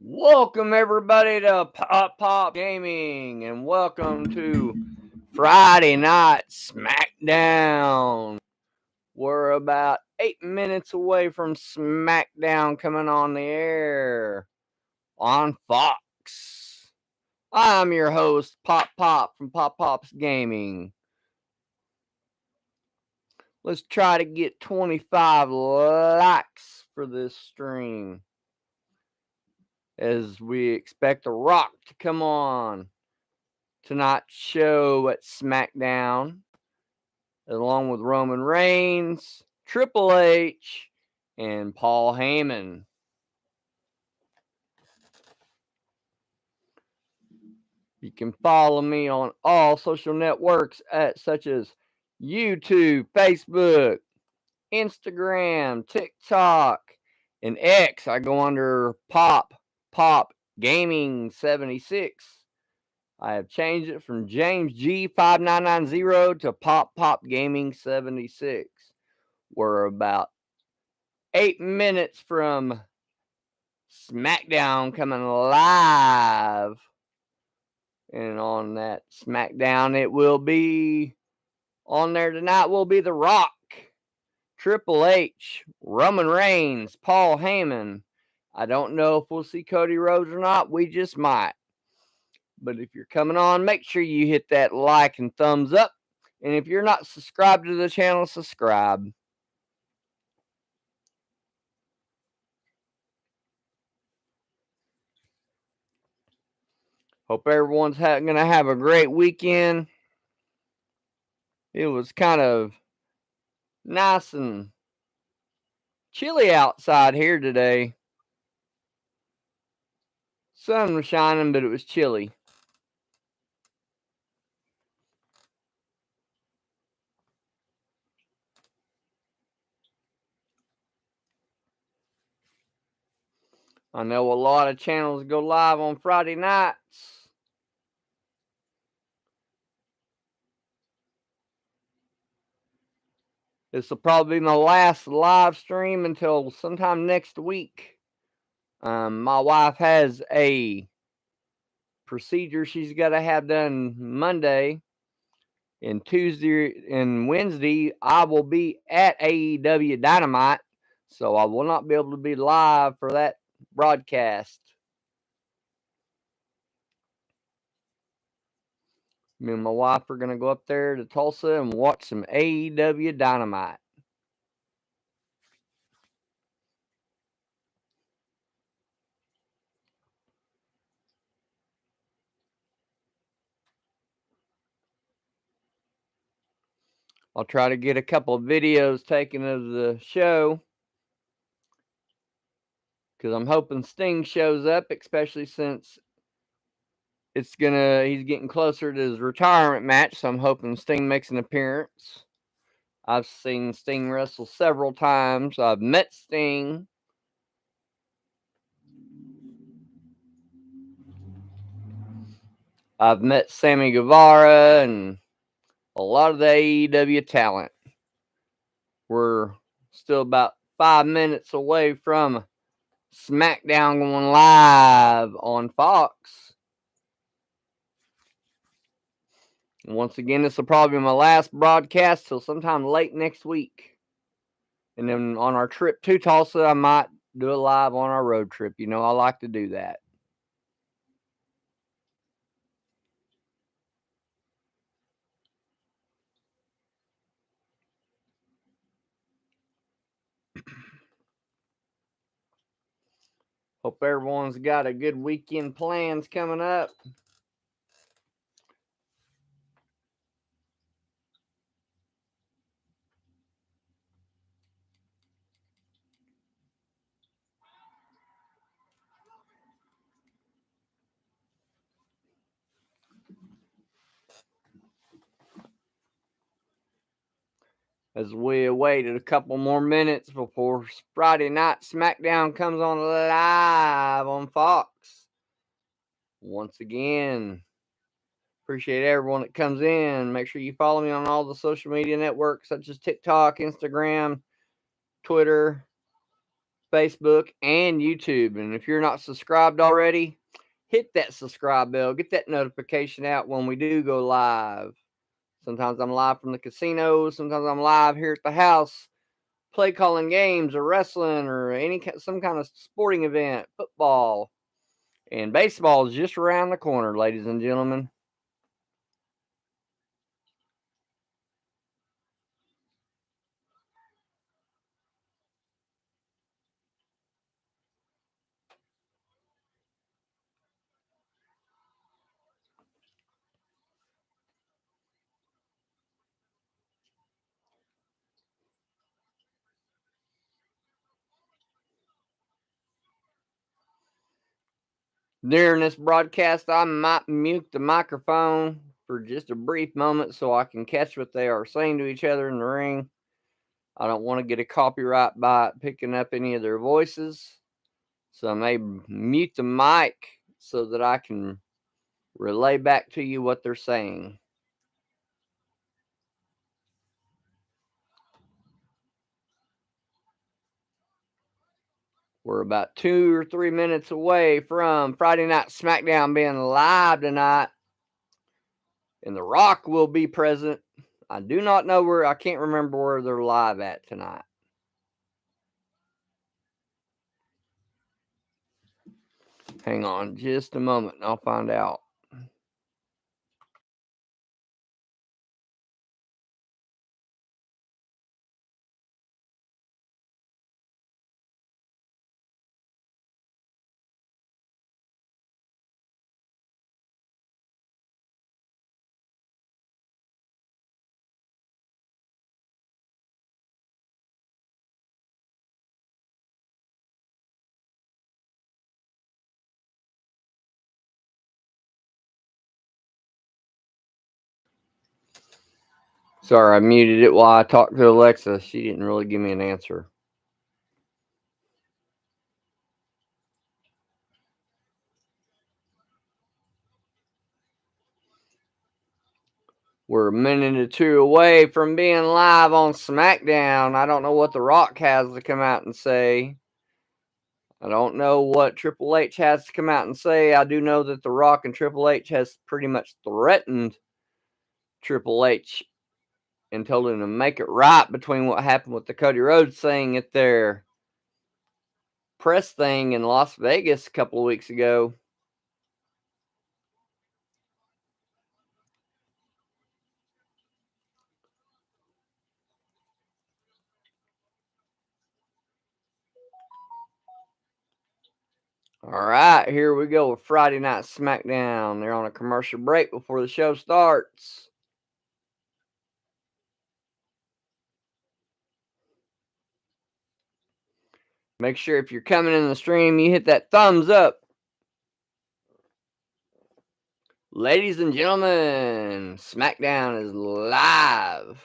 Welcome everybody to Pop Gaming, and welcome to Friday Night Smackdown. We're about 8 minutes away from Smackdown coming on the air on Fox. I'm your host, Pop from Pop's Gaming. Let's try to get 25 likes for this stream, as we expect The Rock to come on tonight's show at Smackdown, along with Roman Reigns, Triple H, and Paul Heyman. You can follow me on all social networks such as YouTube, Facebook, Instagram, TikTok, and X. I go under Pop Gaming 76. I have changed it from James G5990 to Pop Gaming 76. We're about 8 minutes from Smackdown coming live. And on that Smackdown, it will be on there tonight will be The Rock, Triple H, Roman Reigns, Paul Heyman. I don't know if we'll see Cody Rhodes or not. We just might. But if you're coming on, make sure you hit that like and thumbs up. And if you're not subscribed to the channel, subscribe. Hope everyone's going to have a great weekend. It was kind of nice and chilly outside here today. Sun was shining, but it was chilly. I know a lot of channels go live on Friday nights. This will probably be my last live stream until sometime next week. My wife has a procedure she's got to have done Monday. And Tuesday and Wednesday, I will be at AEW Dynamite, so I will not be able to be live for that broadcast. Me and my wife are going to go up there to Tulsa and watch some AEW Dynamite. I'll try to get a couple of videos taken of the show, because I'm hoping Sting shows up, especially since he's getting closer to his retirement match, so I'm hoping Sting makes an appearance. I've seen Sting wrestle several times. I've met Sting. I've met Sammy Guevara and a lot of the AEW talent. We're still about 5 minutes away from Smackdown going live on Fox. Once again, this will probably be my last broadcast till sometime late next week. And then on our trip to Tulsa, I might do it live on our road trip. You know, I like to do that. Hope everyone's got a good weekend plans coming up. As we waited a couple more minutes before Friday Night Smackdown comes on live on Fox. Once again, appreciate everyone that comes in. Make sure you follow me on all the social media networks such as TikTok, Instagram, Twitter, Facebook, and YouTube. And if you're not subscribed already, hit that subscribe bell. Get that notification out when we do go live. Sometimes I'm live from the casino. Sometimes I'm live here at the house, play calling games or wrestling or some kind of sporting event, football. And baseball is just around the corner, ladies and gentlemen. During this broadcast, I might mute the microphone for just a brief moment so I can catch what they are saying to each other in the ring. I don't want to get a copyright by picking up any of their voices. So I may mute the mic so that I can relay back to you what they're saying. We're about 2 or 3 minutes away from Friday Night Smackdown being live tonight. And The Rock will be present. I do not know where, I can't remember where they're live at tonight. Hang on just a moment and I'll find out. Sorry, I muted it while I talked to Alexa. She didn't really give me an answer. We're a minute or two away from being live on SmackDown. I don't know what The Rock has to come out and say. I don't know what Triple H has to come out and say. I do know that The Rock and Triple H has pretty much threatened Triple H and told him to make it right between what happened with the Cody Rhodes thing at their press thing in Las Vegas a couple of weeks ago. All right, here we go with Friday Night Smackdown. They're on a commercial break before the show starts. Make sure if you're coming in the stream, you hit that thumbs up. Ladies and gentlemen, SmackDown is live.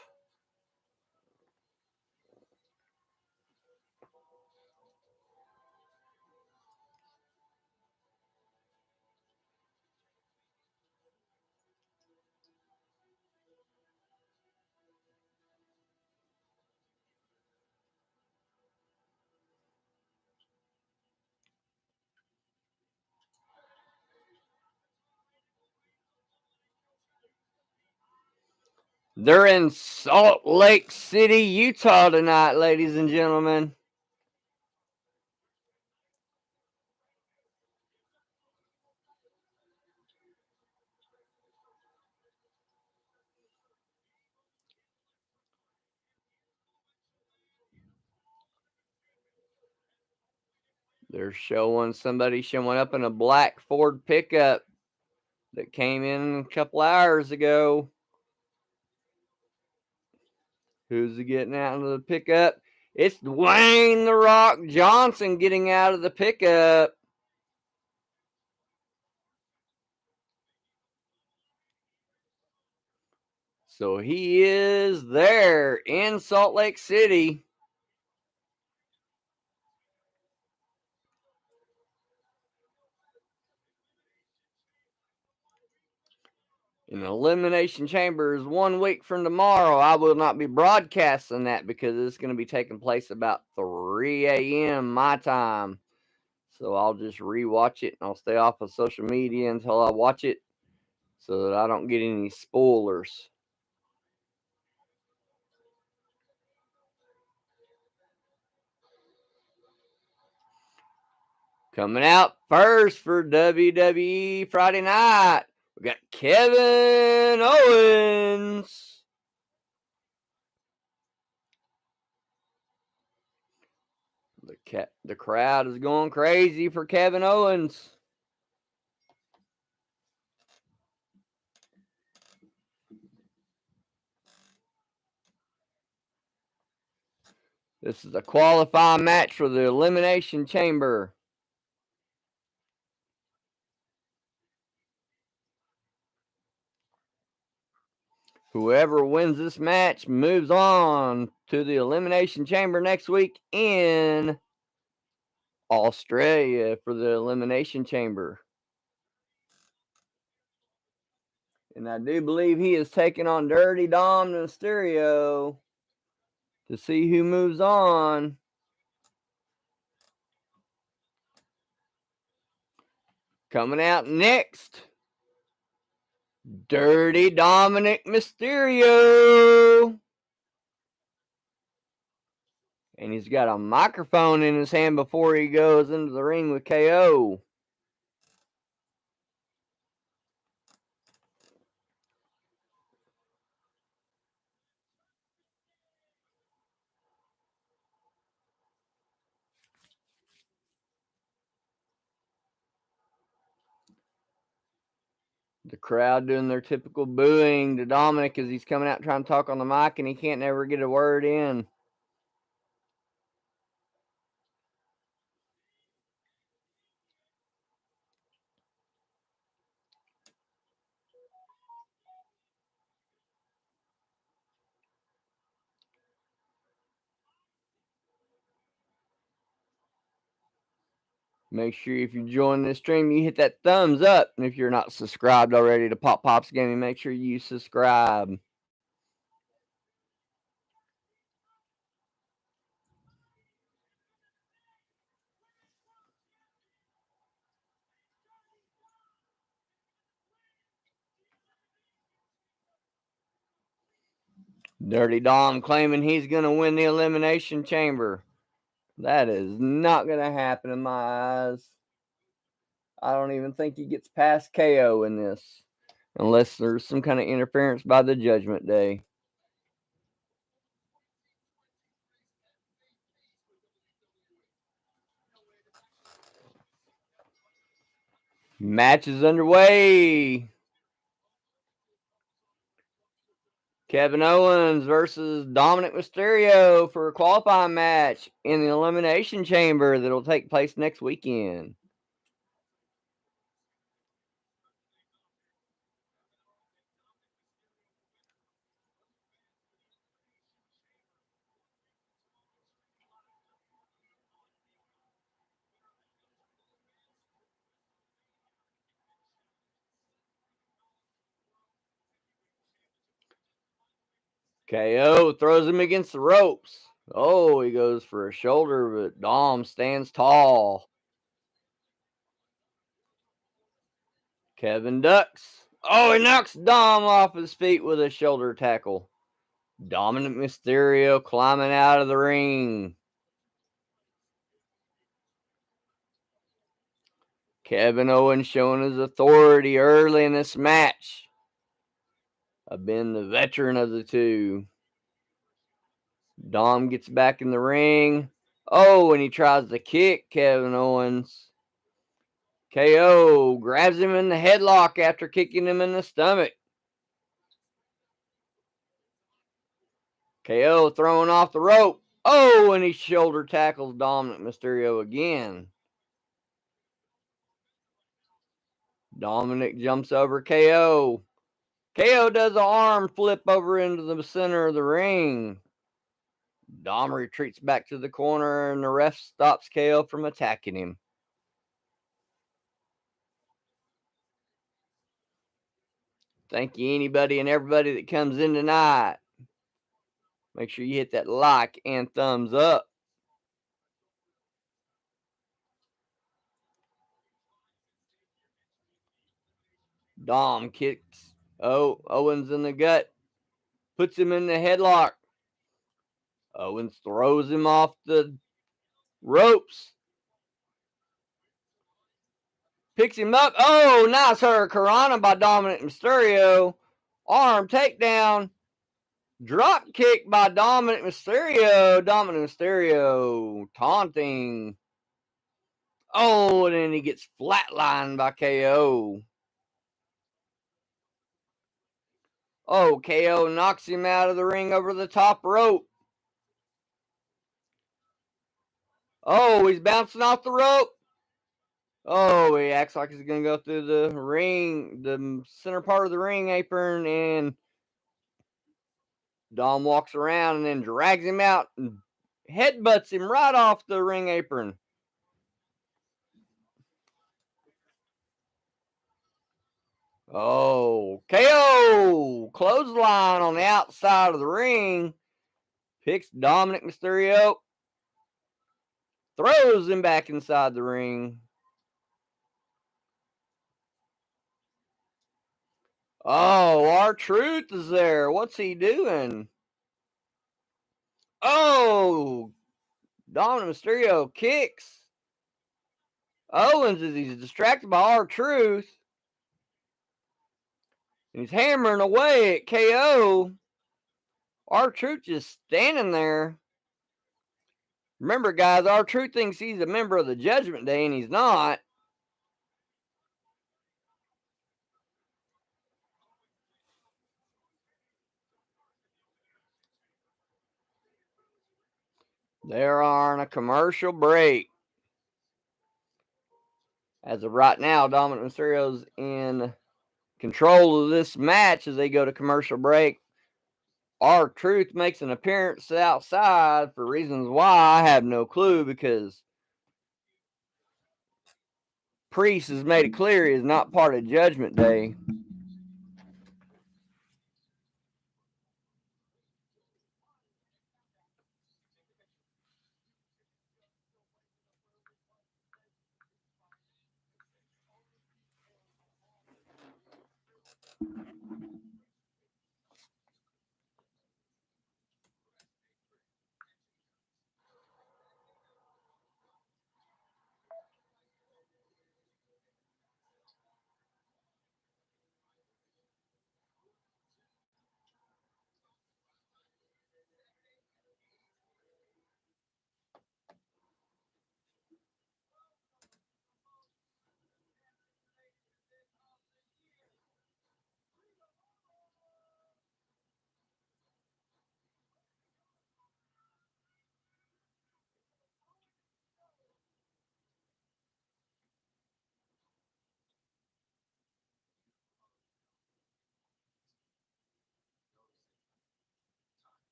They're in Salt Lake City, Utah tonight, ladies and gentlemen. They're showing somebody showing up in a black Ford pickup that came in a couple hours ago. Who's getting out of the pickup? It's Dwayne "The Rock" Johnson getting out of the pickup. So he is there in Salt Lake City. And Elimination Chamber is 1 week from tomorrow. I will not be broadcasting that because it's going to be taking place about 3 a.m. my time. So I'll just rewatch it and I'll stay off of social media until I watch it so that I don't get any spoilers. Coming out first for WWE Friday night, we got Kevin Owens. The crowd is going crazy for Kevin Owens. This is a qualifying match for the Elimination Chamber. Whoever wins this match moves on to the Elimination Chamber next week in Australia for the Elimination Chamber. And I do believe he is taking on Dirty Dom Mysterio to see who moves on. Coming out next, Dirty Dominic Mysterio. And he's got a microphone in his hand before he goes into the ring with KO. The crowd doing their typical booing to Dominic as he's coming out trying to talk on the mic and he can't never get a word in. Make sure if you join this stream, you hit that thumbs up. And if you're not subscribed already to Pop Pops Gaming, make sure you subscribe. Dirty Dom claiming he's going to win the Elimination Chamber. That is not going to happen in my eyes. I don't even think he gets past KO in this. Unless there's some kind of interference by the Judgment Day. Match is underway. Kevin Owens versus Dominic Mysterio for a qualifying match in the Elimination Chamber that will take place next weekend. KO throws him against the ropes. Oh, he goes for a shoulder, but Dom stands tall. Kevin ducks. Oh, he knocks Dom off his feet with a shoulder tackle. Dominic Mysterio climbing out of the ring. Kevin Owens showing his authority early in this match. I've been the veteran of the two. Dom gets back in the ring. Oh, and he tries to kick Kevin Owens. KO grabs him in the headlock after kicking him in the stomach. KO throwing off the rope. Oh, and he shoulder tackles Dominic Mysterio again. Dominic jumps over KO. KO does an arm flip over into the center of the ring. Dom retreats back to the corner and the ref stops KO from attacking him. Thank you, anybody and everybody that comes in tonight. Make sure you hit that like and thumbs up. Dom kicks Owens in the gut. Puts him in the headlock. Owens throws him off the ropes. Picks him up. Oh, nice hurricanrana by Dominic Mysterio. Arm takedown. Drop kick by Dominic Mysterio. Dominic Mysterio taunting. Oh, and then he gets flatlined by KO. Oh, KO knocks him out of the ring over the top rope. Oh, he's bouncing off the rope. Oh, he acts like he's going to go through the ring, the center part of the ring apron, and Dom walks around and then drags him out and headbutts him right off the ring apron. Oh, KO! Clothesline on the outside of the ring. Picks Dominic Mysterio. Throws him back inside the ring. Oh, R-Truth is there. What's he doing? Oh, Dominic Mysterio kicks Owens as he's distracted by R-Truth. And he's hammering away at KO. R-Truth just standing there. Remember, guys, R-Truth thinks he's a member of the Judgment Day, and he's not. They're on a commercial break. As of right now, Dominic Mysterio's in control of this match as they go to commercial break. R-Truth makes an appearance outside for reasons why I have no clue, because Priest has made it clear he is not part of Judgment Day.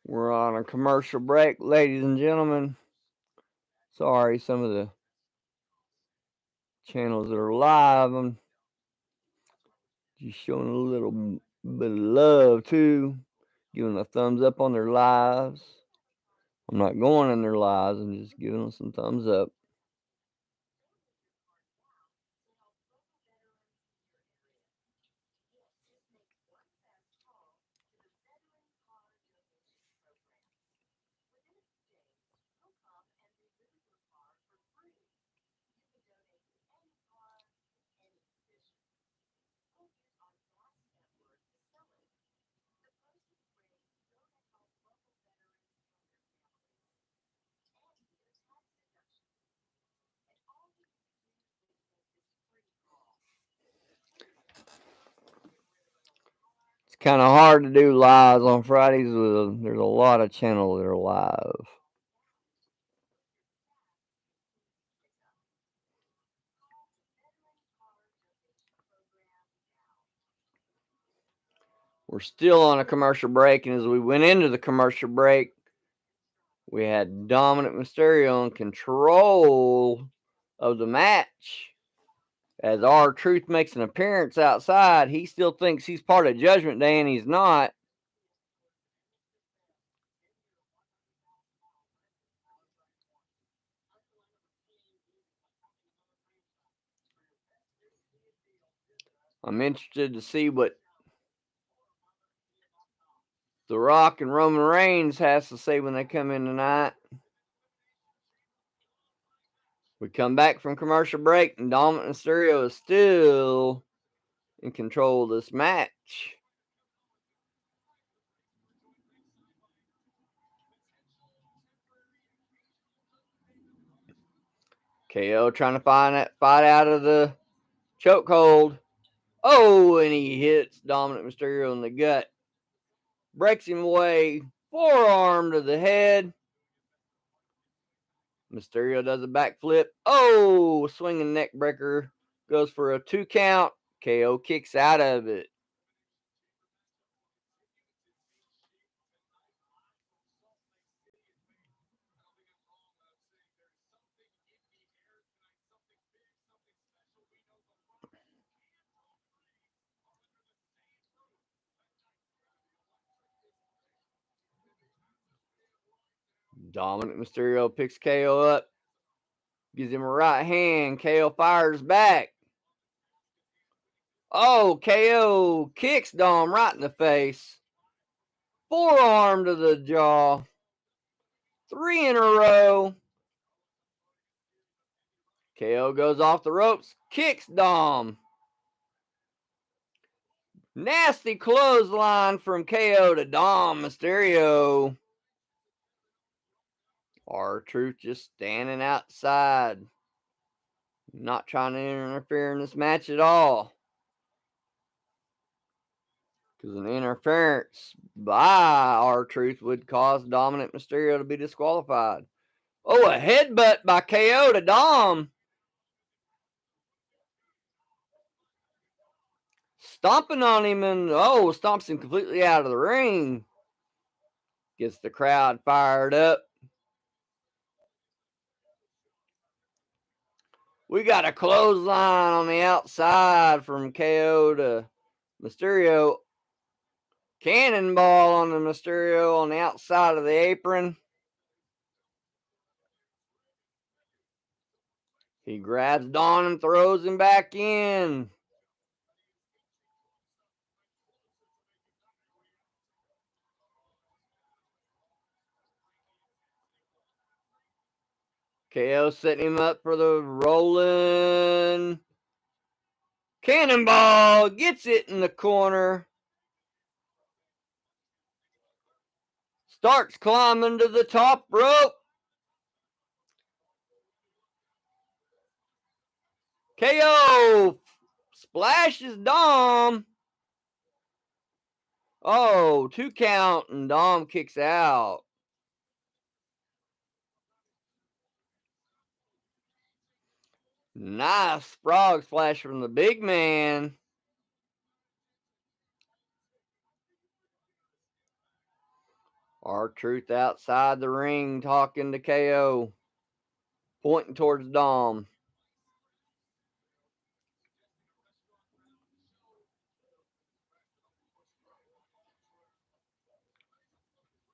We're on a commercial break, ladies and gentlemen. Sorry, some of the channels that are live, I'm just showing a little bit of love too, giving a thumbs up on their lives. I'm not going in their lives, I'm just giving them some thumbs up. It's kind of hard to do lives on Fridays. There's a lot of channels that are live. We're still on a commercial break, and as we went into the commercial break, We had Dominant Mysterio in control of the match. As R-Truth makes an appearance outside, he still thinks he's part of Judgment Day, and he's not. I'm interested to see what The Rock and Roman Reigns has to say when they come in tonight. We come back from commercial break, and Dominant Mysterio is still in control of this match. KO trying to find that fight out of the chokehold. Oh, and he hits Dominant Mysterio in the gut. Breaks him away. Forearm to the head. Mysterio does a backflip. Oh, swinging neck breaker. Goes for a 2 count. KO kicks out of it. Dominant Mysterio picks KO up. Gives him a right hand. KO fires back. Oh, KO kicks Dom right in the face. Forearm to the jaw. 3 in a row. KO goes off the ropes. Kicks Dom. Nasty clothesline from KO to Dom Mysterio. R-Truth just standing outside. Not trying to interfere in this match at all. Because an interference by R-Truth would cause Dominant Mysterio to be disqualified. Oh, a headbutt by KO to Dom. Stomping on him and, stomps him completely out of the ring. Gets the crowd fired up. We got a clothesline on the outside from KO to Mysterio. Cannonball on the Mysterio on the outside of the apron. He grabs Don and throws him back in. KO setting him up for the rolling cannonball. Gets it in the corner. Starts climbing to the top rope. KO splashes Dom. Oh, 2 count and Dom kicks out. Nice frog splash from the big man. R-Truth outside the ring talking to KO. Pointing towards Dom.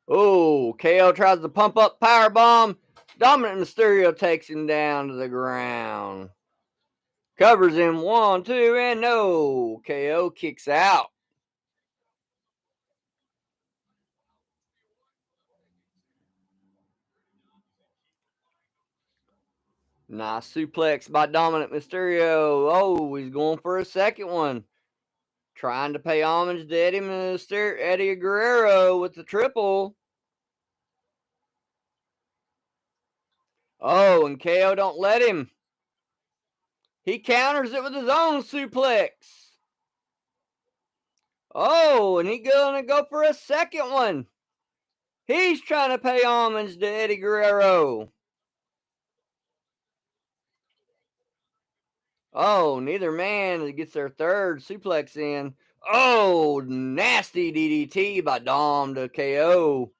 Oh, KO tries to pump up powerbomb. Dominant Mysterio takes him down to the ground. Covers him 1, 2, and no. KO kicks out. Nice suplex by Dominant Mysterio. Oh, he's going for a second one. Trying to pay homage to Eddie Guerrero with the triple. Oh, and KO don't let him. He counters it with his own suplex. Oh, and he's going to go for a second one. He's trying to pay homage to Eddie Guerrero. Oh, neither man gets their third suplex in. Oh, nasty DDT by Dom to KO.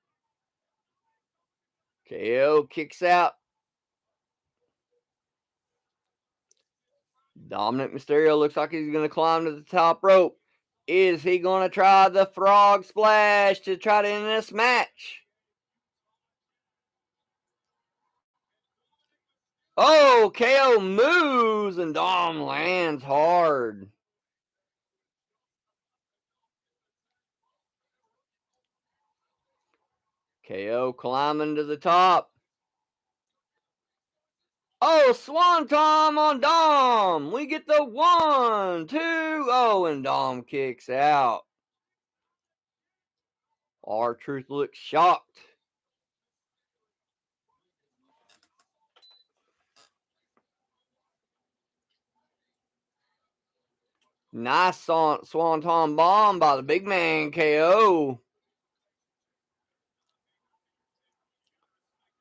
KO kicks out. Dominic Mysterio looks like he's going to climb to the top rope. Is he going to try the frog splash to try to end this match? Oh, KO moves and Dom lands hard. KO climbing to the top. Oh, Swanton on Dom. We get the 1, 2, oh, and Dom kicks out. R-Truth looks shocked. Nice Swanton bomb by the big man KO.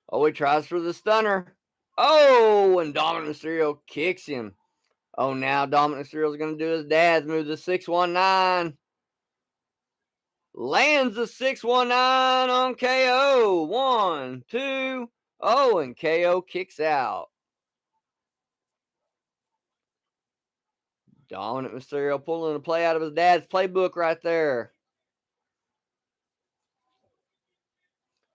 Oh, he tries for the stunner. Oh, and Dominic Mysterio kicks him. Oh, now Dominic Mysterio's going to do his dad's move, the 619. Lands the 619 on KO. 1, 2, oh, and KO kicks out. Dominic Mysterio pulling a play out of his dad's playbook right there.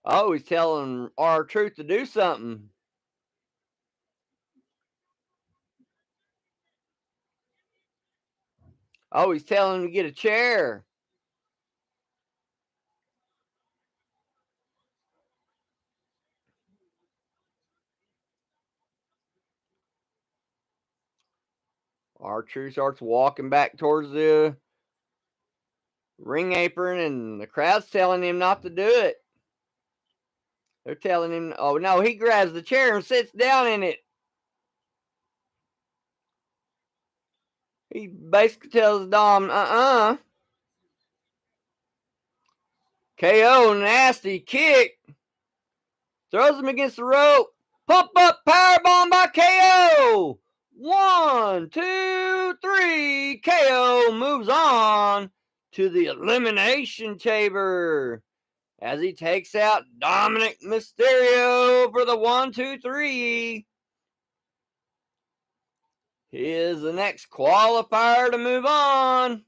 Oh, he's telling R-Truth to do something. Oh, he's telling him to get a chair. R-Truth starts walking back towards the ring apron, and the crowd's telling him not to do it. They're telling him, oh no, he grabs the chair and sits down in it. He basically tells Dom, KO, nasty kick. Throws him against the rope. Pump up powerbomb by KO. 1, 2, 3. KO moves on to the Elimination Chamber as he takes out Dominic Mysterio for the 1, 2, 3. He is the next qualifier to move on.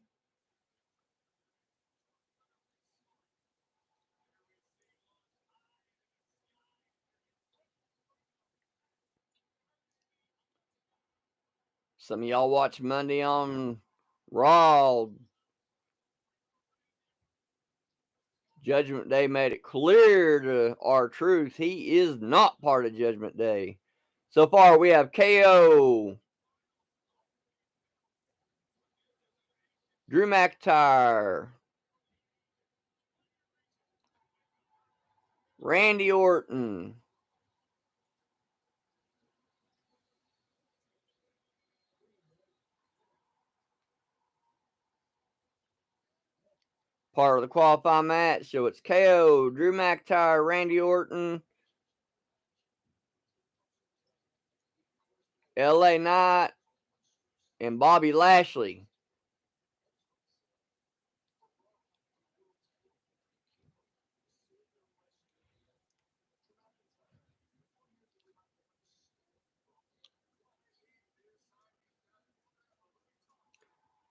Some of y'all watch Monday on Raw. Judgment Day made it clear to R-Truth he is not part of Judgment Day. So far, we have KO, Drew McIntyre, Randy Orton, part of the qualifying match. So it's KO, Drew McIntyre, Randy Orton, LA Knight, and Bobby Lashley.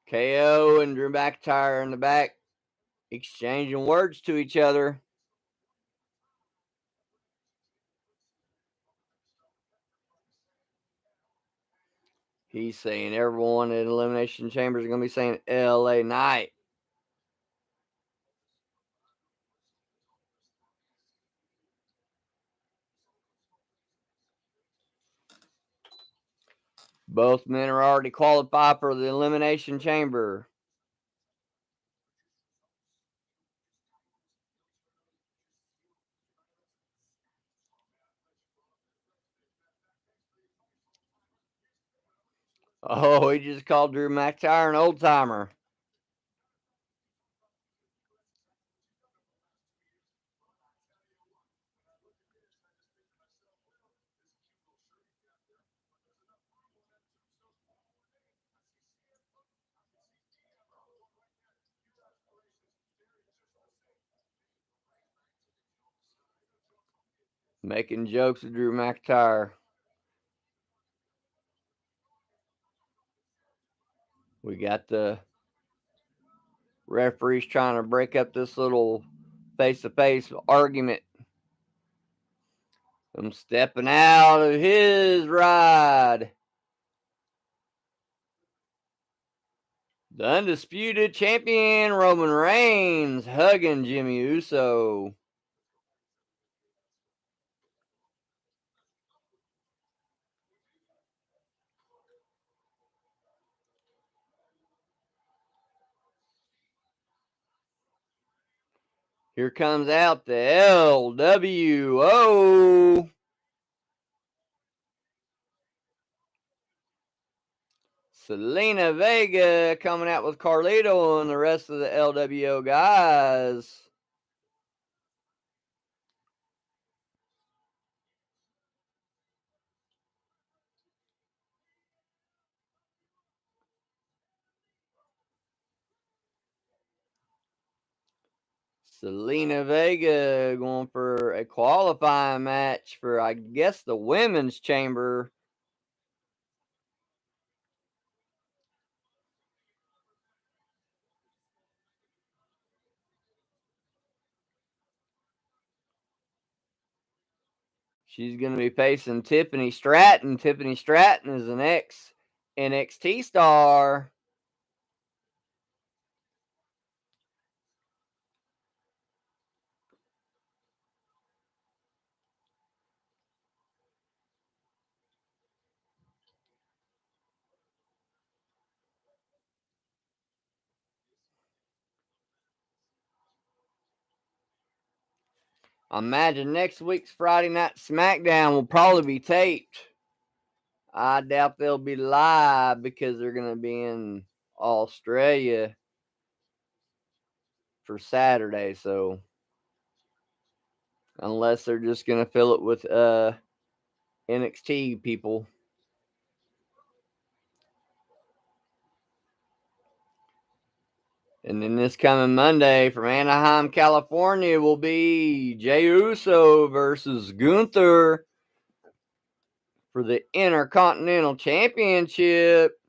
KO and Drew McIntyre in the back exchanging words to each other. He's saying everyone in Elimination Chamber is going to be saying LA Knight. Both men are already qualified for the Elimination Chamber. Oh, he just called Drew McIntyre an old timer. Making jokes with Drew McIntyre. We got the referees trying to break up this little face-to-face argument. I'm stepping out of his ride. The undisputed champion Roman Reigns hugging Jimmy Uso. Here comes out the LWO. Selena Vega coming out with Carlito and the rest of the LWO guys. Selena Vega going for a qualifying match for, I guess, the women's chamber. She's going to be facing Tiffany Stratton. Tiffany Stratton is an ex NXT star. I imagine next week's Friday Night Smackdown will probably be taped. I doubt they'll be live because they're going to be in Australia for Saturday. So, unless they're just going to fill it with NXT people. And then this coming Monday from Anaheim, California will be Jey Uso versus Gunther for the Intercontinental Championship.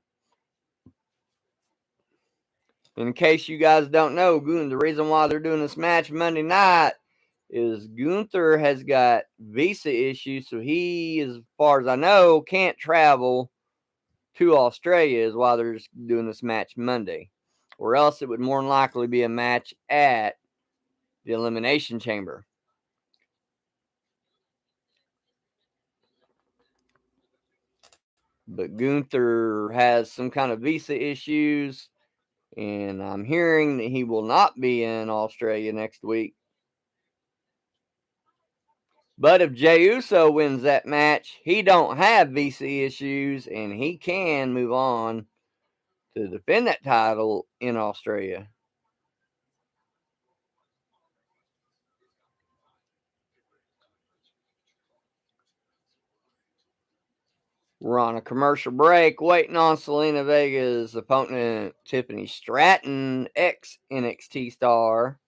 In case you guys don't know, the reason why they're doing this match Monday night is Gunther has got visa issues, so he, as far as I know, can't travel to Australia, is why they're just doing this match Monday. Or else it would more than likely be a match at the Elimination Chamber. But Gunther has some kind of visa issues, and I'm hearing that he will not be in Australia next week. But if Jey Uso wins that match, he don't have visa issues, and he can move on to defend that title in Australia. We're on a commercial break, waiting on Selena Vega's opponent, Tiffany Stratton, ex NXT star,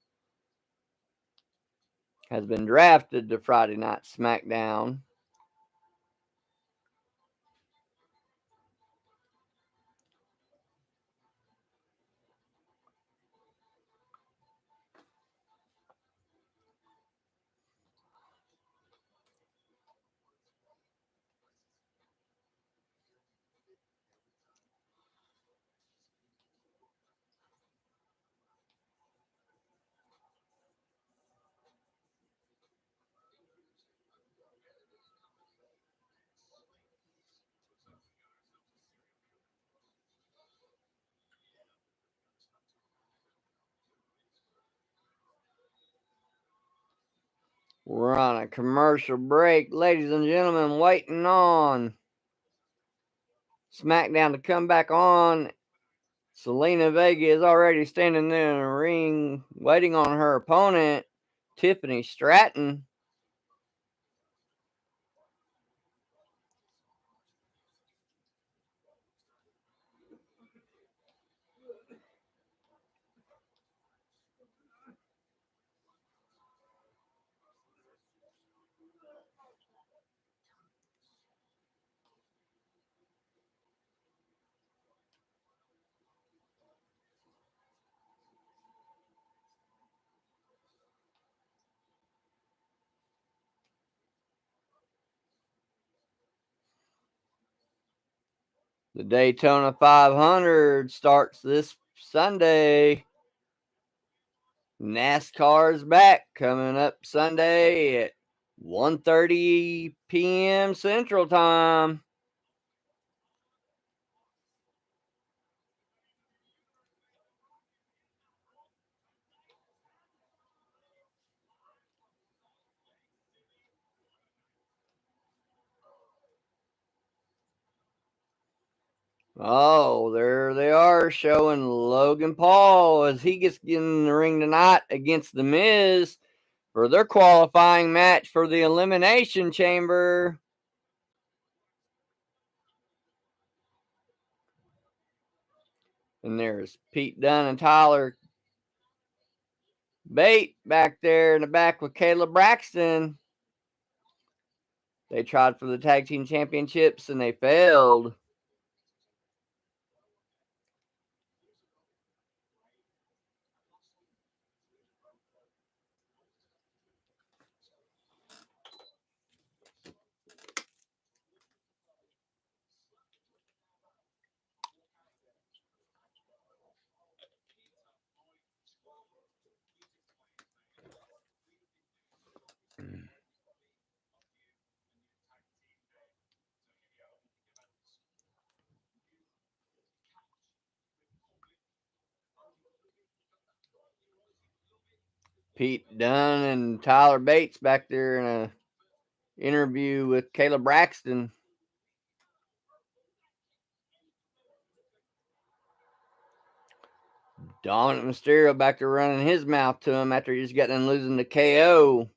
has been drafted to Friday Night Smackdown. We're on a commercial break, ladies and gentlemen, waiting on SmackDown to come back on. Selena Vega is already standing there in the ring, waiting on her opponent, Tiffany Stratton. The Daytona 500 starts this Sunday. NASCAR's back, coming up Sunday at 1:30 p.m. Central Time. Oh, there they are, showing Logan Paul as he gets in the ring tonight against The Miz for their qualifying match for the Elimination Chamber. And there's Pete Dunne and Tyler Bate back there in the back with Kayla Braxton. They tried for the tag team championships and they failed. Pete Dunne and Tyler Bates back there in a interview with Kayla Braxton. Dominic Mysterio back there running his mouth to him after he just got done losing to KO.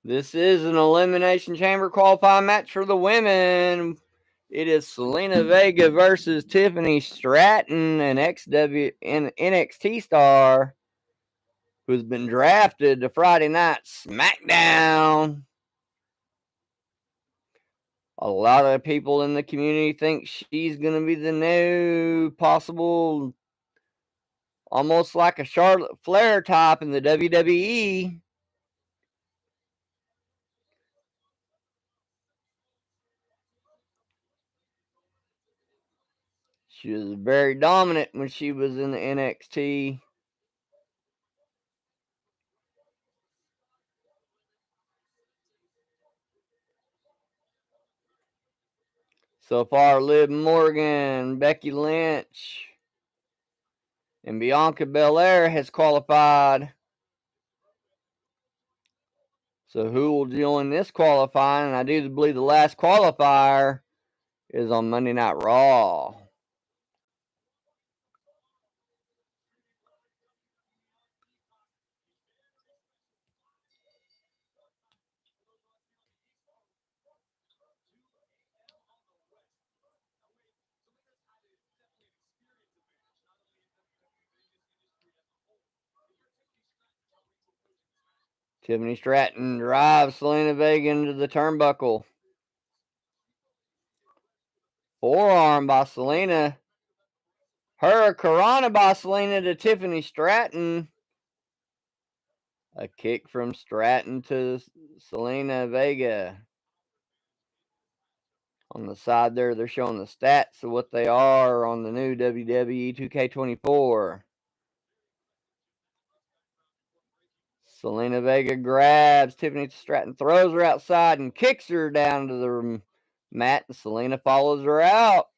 This is an Elimination Chamber qualifying match for the women. It is Selena Vega versus Tiffany Stratton, an NXT star who's been drafted to Friday night Smackdown. A lot of people in the community think she's going to be the new possible, almost like a Charlotte Flair type in the WWE. She was very dominant when she was in the NXT. So far, Liv Morgan, Becky Lynch, and Bianca Belair has qualified. So who will join this qualifying? And I do believe the last qualifier is on Monday Night Raw. Tiffany Stratton drives Selena Vega into the turnbuckle. Forearm by Selena. Hurricanrana by Selena to Tiffany Stratton. A kick from Stratton to Selena Vega. On the side there, they're showing the stats of what they are on the new WWE 2K24. Selena Vega grabs Tiffany Stratton, throws her outside, and kicks her down to the mat, and Selena follows her out.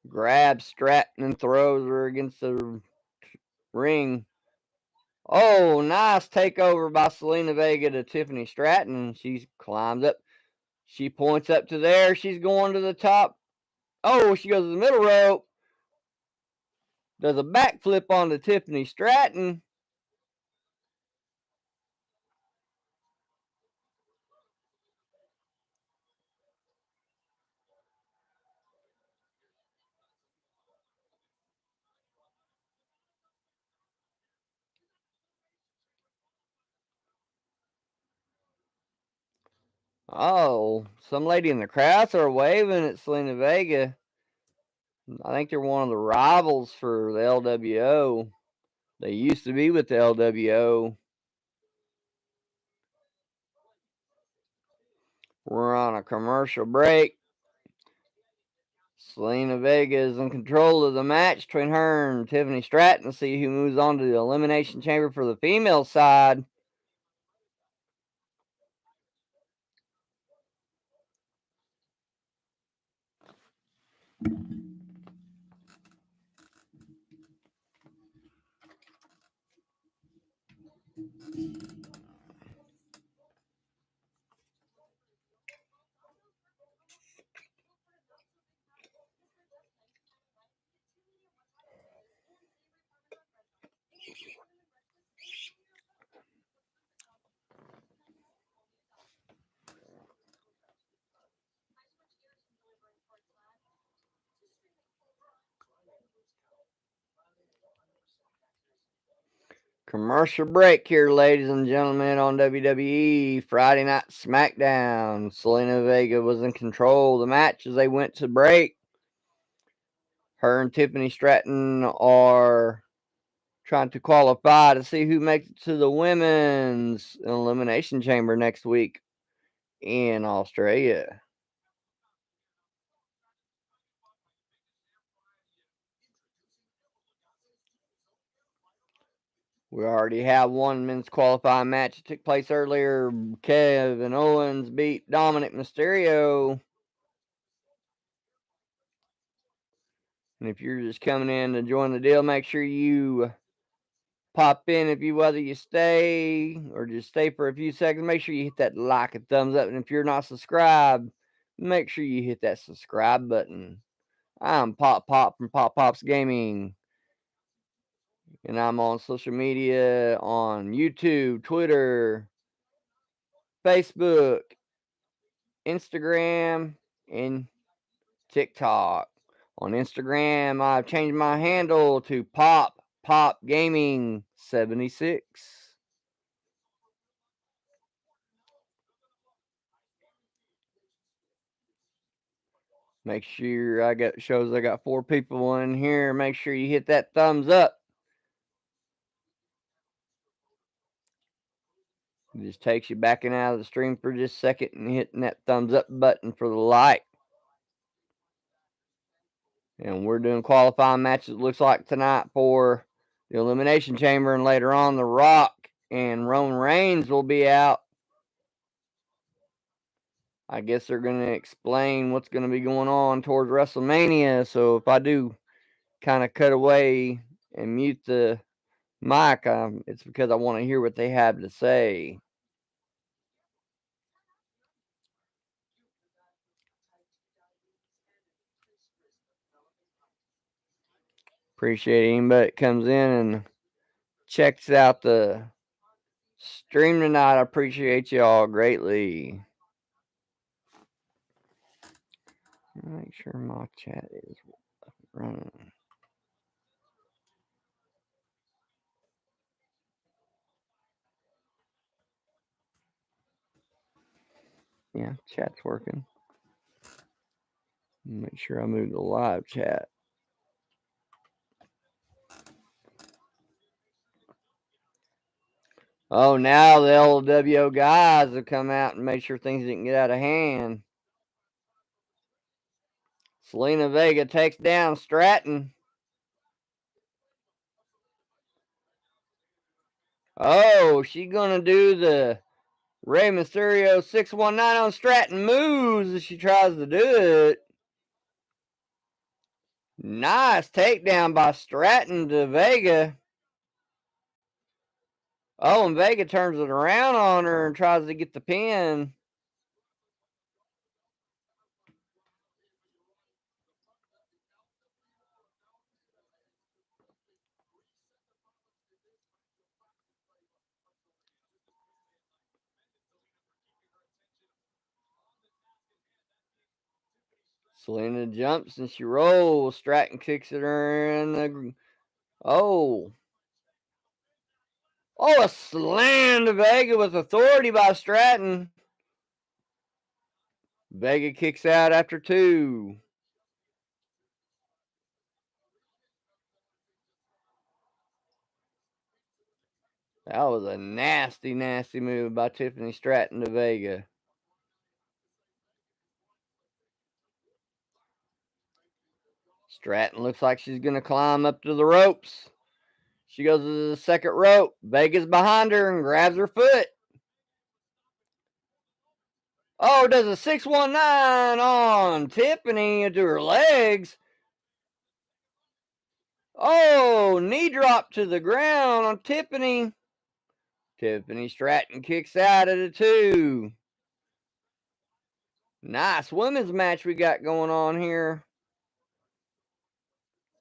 Grabs Stratton and throws her against the ring. Oh, nice takeover by Selena Vega to Tiffany Stratton. She climbs up. She points up to there. She's going to the top. Oh, she goes to the middle rope. Does a backflip onto Tiffany Stratton. Oh, some lady in the crowd started waving at Selena Vega. I think they're one of the rivals for the LWO. They used to be with the LWO. We're on a commercial break. Selena Vega is in control of the match between her and Tiffany Stratton. See who moves on to the Elimination Chamber for the female side. Commercial break here, ladies and gentlemen, on WWE Friday Night Smackdown. Selena Vega was in control of the match as they went to break. Her and Tiffany Stratton are trying to qualify to see who makes it to the women's elimination chamber next week in Australia. We already have one men's qualifying match that took place earlier. Kevin Owens beat Dominic Mysterio. And if you're just coming in to join the deal, make sure you pop in. Whether you stay or just stay for a few seconds, make sure you hit that like and thumbs up. And if you're not subscribed, make sure you hit that subscribe button. I'm Pop from Pop Pops Gaming. And I'm on social media on YouTube, Twitter, Facebook, Instagram, and TikTok. On Instagram, I've changed my handle to Pop Gaming 76. Make sure I got 4 people in here. Make sure you hit that thumbs up. It just takes you back and out of the stream for just a second and hitting that thumbs up button for the like. And we're doing qualifying matches, it looks like, tonight for the Elimination Chamber. And later on, The Rock and Roman Reigns will be out. I guess they're going to explain what's going to be going on towards WrestleMania. So if I do kind of cut away and mute the mic, it's because I want to hear what they have to say. Appreciate anybody that comes in and checks out the stream tonight. I appreciate you all greatly. Make sure my chat is running. Yeah, chat's working. Make sure I move the live chat. Oh, now the LWO guys have come out and made sure things didn't get out of hand. Selena Vega takes down Stratton. Oh, she's going to do the Rey Mysterio 619 on Stratton moves as she tries to do it. Nice takedown by Stratton to Vega. Oh, and Vega turns it around on her and tries to get the pin. Selena jumps and she rolls. Stratton kicks at her in the... Oh. Oh, a slam to Vega with authority by Stratton. Vega kicks out after 2. That was a nasty, nasty move by Tiffany Stratton to Vega. Stratton looks like she's going to climb up to the ropes. She goes to the second rope. Vega's behind her and grabs her foot. Oh, does a 619 on Tiffany into her legs. Oh, knee drop to the ground on Tiffany. Tiffany Stratton kicks out at a 2. Nice women's match we got going on here.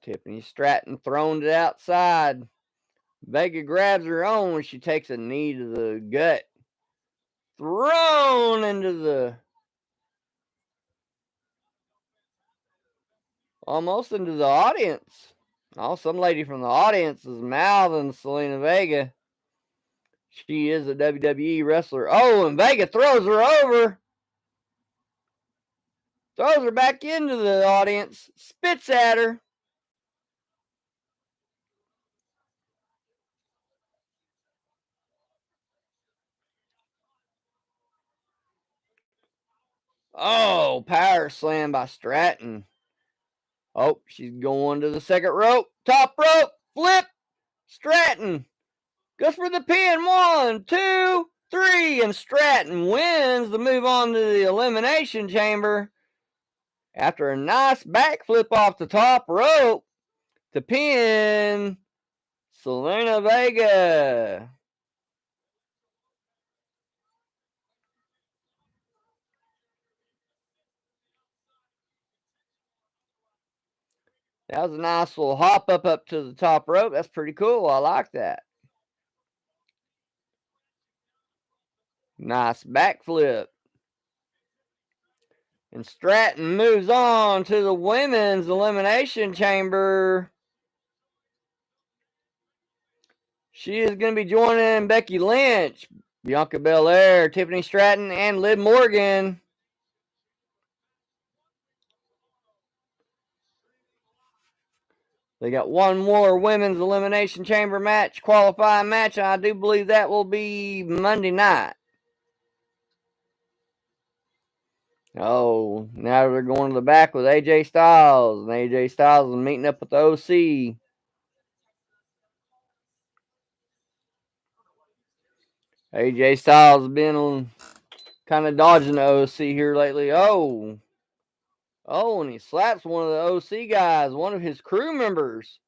Tiffany Stratton thrown to the outside. Vega grabs her own when she takes a knee to the gut. Thrown into the... almost into the audience. Oh, some lady from the audience is mouthing Selena Vega. She is a WWE wrestler. Oh, and Vega throws her over. Throws her back into the audience. Spits at her. Oh, power slam by Stratton. Oh, she's going to the second rope. Top rope. Flip. Stratton goes for the pin. 1, 2, 3. And Stratton wins to move on to the Elimination Chamber. After a nice backflip off the top rope to pin Selena Vega. That was a nice little hop up to the top rope. That's pretty cool. I like that. Nice backflip. And Stratton moves on to the women's elimination chamber. She is going to be joining Becky Lynch, Bianca Belair, Tiffany Stratton, and Liv Morgan. They got one more women's elimination chamber match, qualifying match, and I do believe that will be Monday night. Oh, now they're going to the back with AJ Styles, and AJ Styles is meeting up with the OC. AJ Styles has been kind of dodging the OC here lately. Oh, and he slaps one of the OC guys, one of his crew members.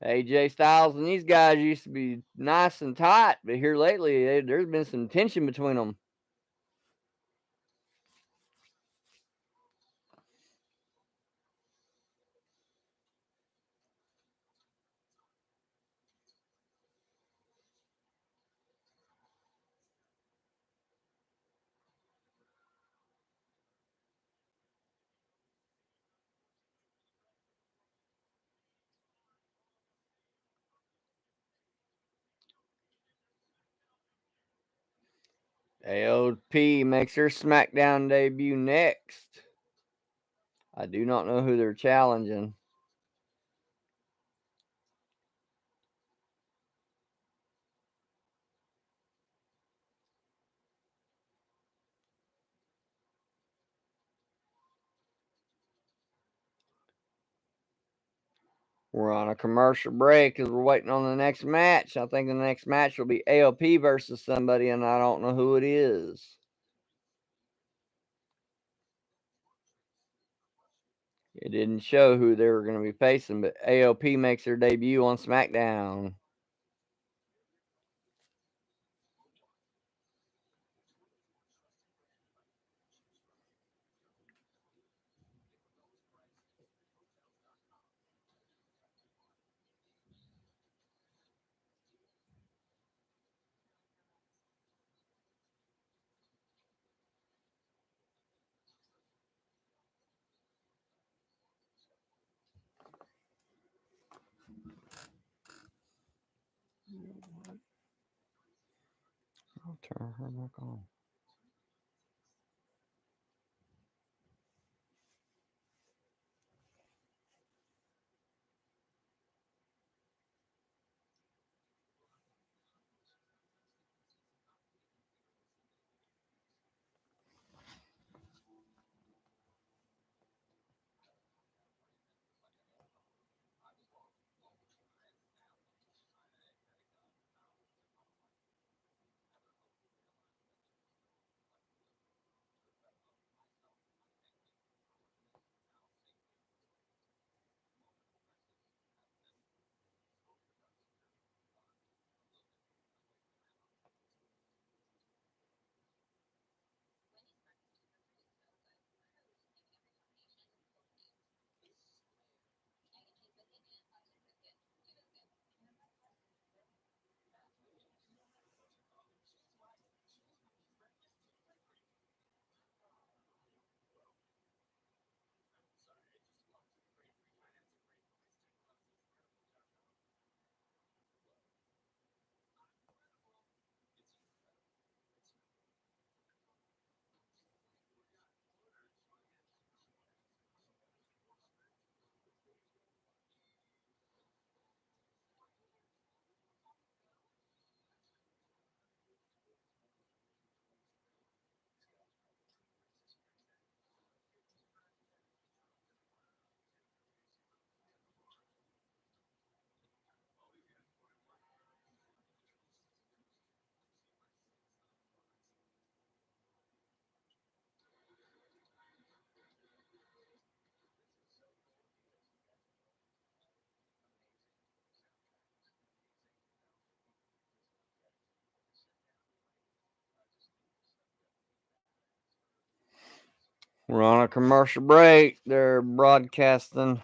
AJ Styles and these guys used to be nice and tight, but here lately, there's been some tension between them. AOP makes her Smackdown debut next. I do not know who they're challenging. We're on a commercial break because we're waiting on the next match. I think the next match will be AOP versus somebody, and I don't know who it is. It didn't show who they were going to be facing, but AOP makes their debut on SmackDown. I'll turn her back on. We're on a commercial break. They're broadcasting.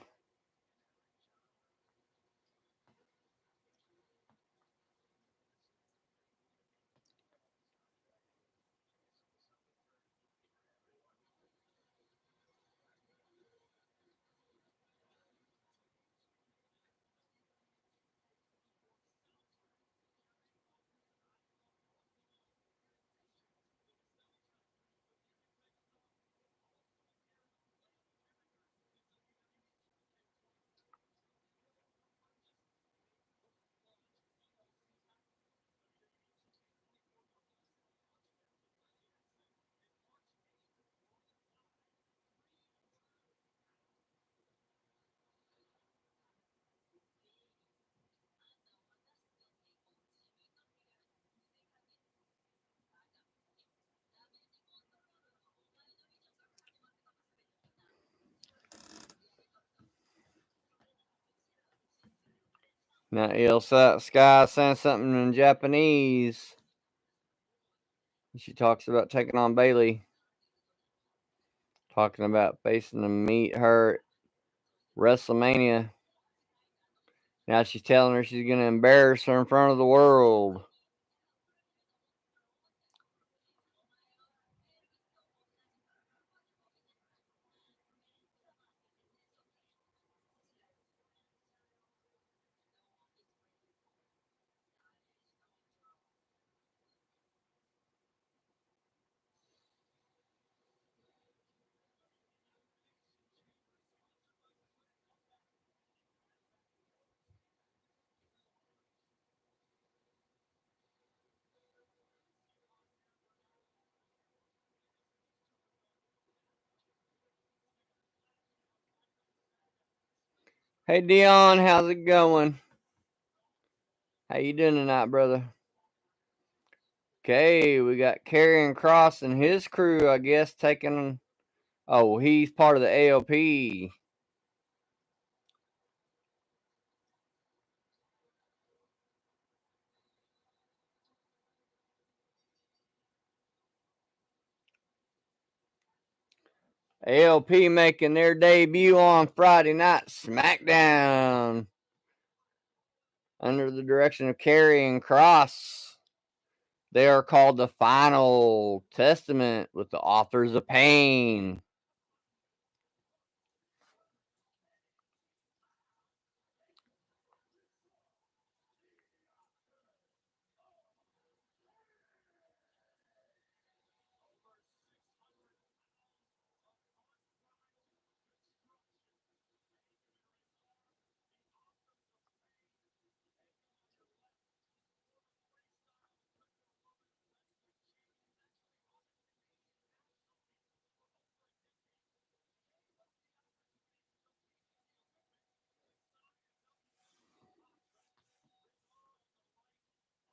Now, Ilsa Sky saying something in Japanese. She talks about taking on Bailey. Talking about facing to meet her WrestleMania. Now she's telling her she's going to embarrass her in front of the world. Hey Dion, how's it going? How you doing tonight, brother? Okay, we got Karrion Kross and his crew, I guess, taking. Oh, he's part of the AOP. AOP making their debut on Friday night Smackdown under the direction of Karrion Kross. They are called the Final Testament with the Authors of Pain.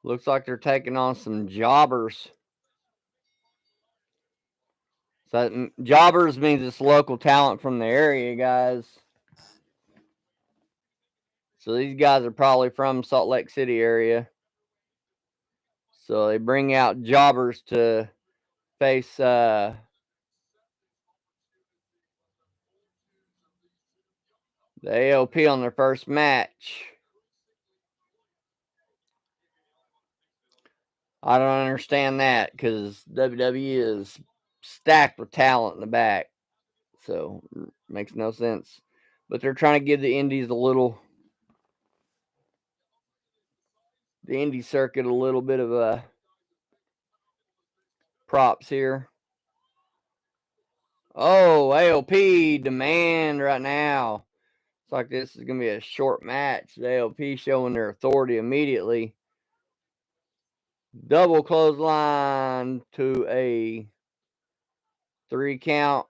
Looks like they're taking on some jobbers. So jobbers means it's local talent from the area, guys. So these guys are probably from Salt Lake City area. So they bring out jobbers to face the AOP on their first match. I don't understand that because WWE is stacked with talent in the back. So makes no sense. But they're trying to give the indies the indie circuit a little bit of a props here. Oh, AOP demand right now. It's like this is going to be a short match. The AOP showing their authority immediately. Double clothesline to a 3 count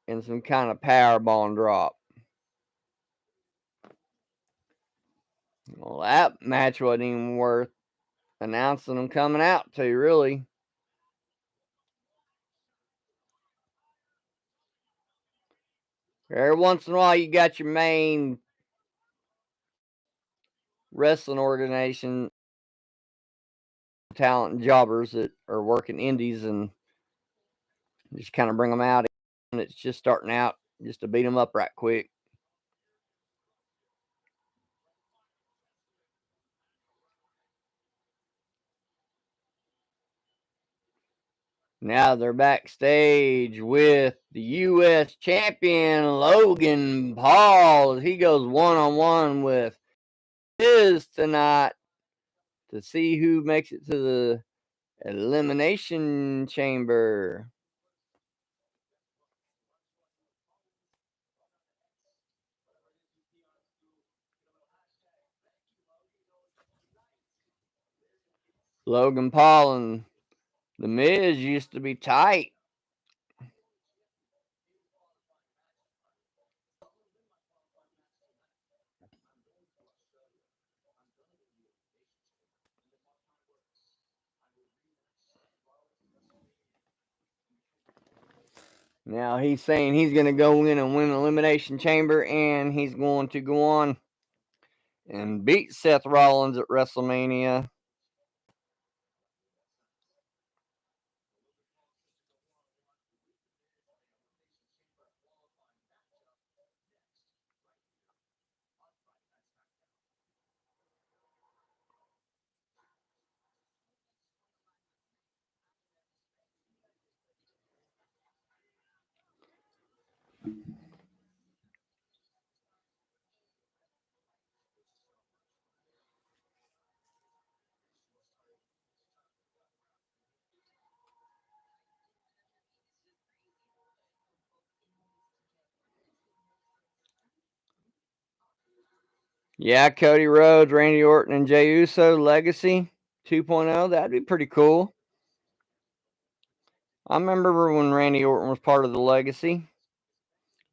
and some kind of power bomb drop. Well, that match wasn't even worth announcing them coming out to, really. Every once in a while, you got your main wrestling organization talent and jobbers that are working indies and just kind of bring them out. And it's just starting out just to beat them up right quick. Now they're backstage with the U.S. champion Logan Paul as he goes one-on-one with Miz tonight to see who makes it to the Elimination Chamber. Logan Paul and the Miz used to be tight. Now he's saying he's going to go in and win Elimination Chamber, and he's going to go on and beat Seth Rollins at WrestleMania. Yeah, Cody Rhodes, Randy Orton, and Jey Uso Legacy 2.0. That'd be pretty cool. I remember when Randy Orton was part of the Legacy,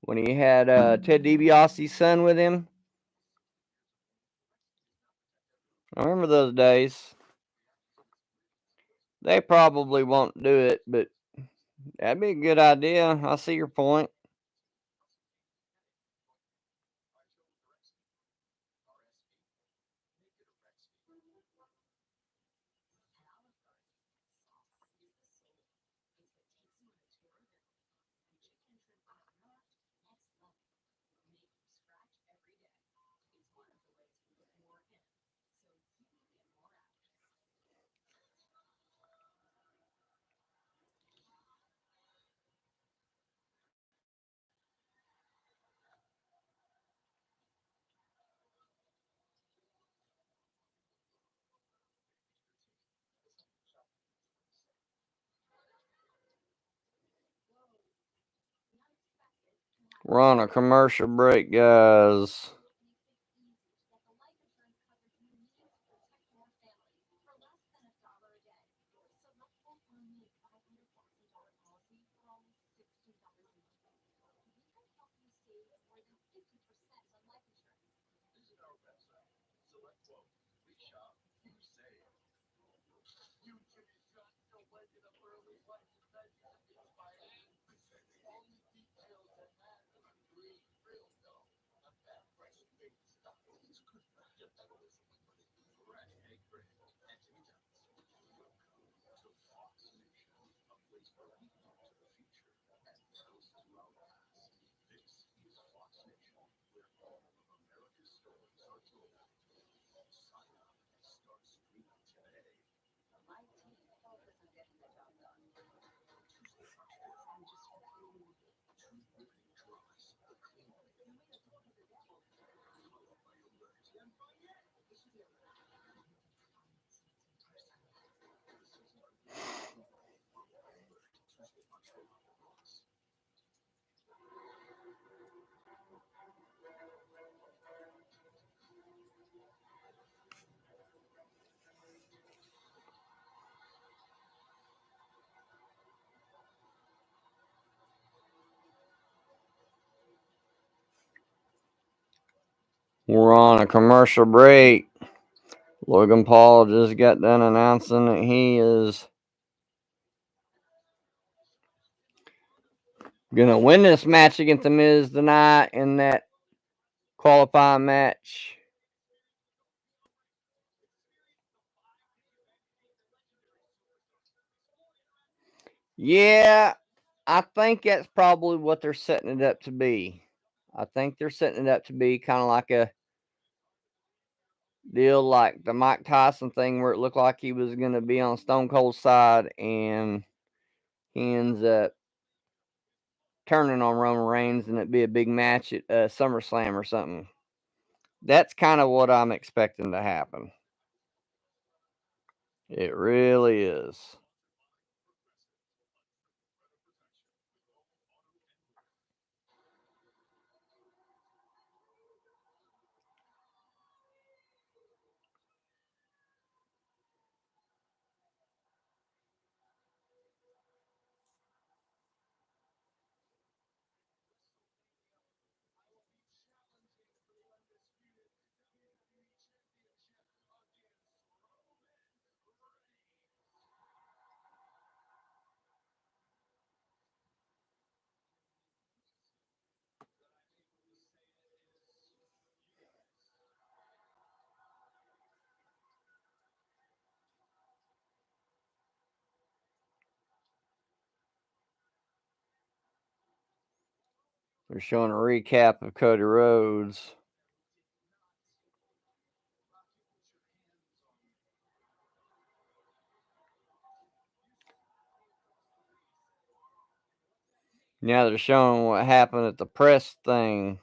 when he had Ted DiBiase's son with him. I remember those days. They probably won't do it, but that'd be a good idea. I see your point. We're on a commercial break, guys. We're on a commercial break. Logan Paul just got done announcing that he is going to win this match against The Miz tonight in that qualifying match. Yeah, I think that's probably what they're setting it up to be. I think they're setting it up to be kind of like a deal like the Mike Tyson thing where it looked like he was going to be on Stone Cold's side and he ends up turning on Roman Reigns and it'd be a big match at SummerSlam or something. That's kind of what I'm expecting to happen. It really is. They're showing a recap of Cody Rhodes. Now they're showing what happened at the press thing.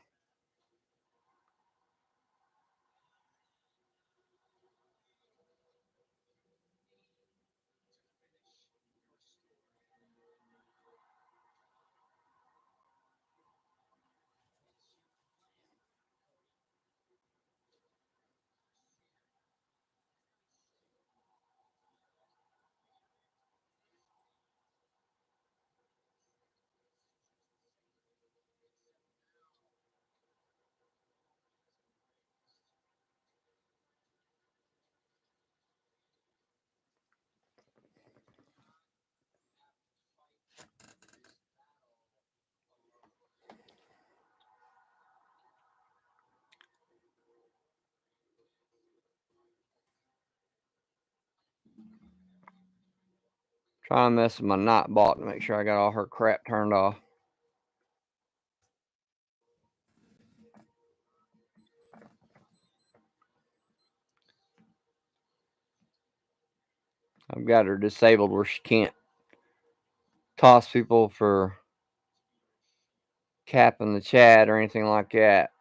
Trying to mess with my Nightbot to make sure I got all her crap turned off. I've got her disabled where she can't toss people for capping the chat or anything like that.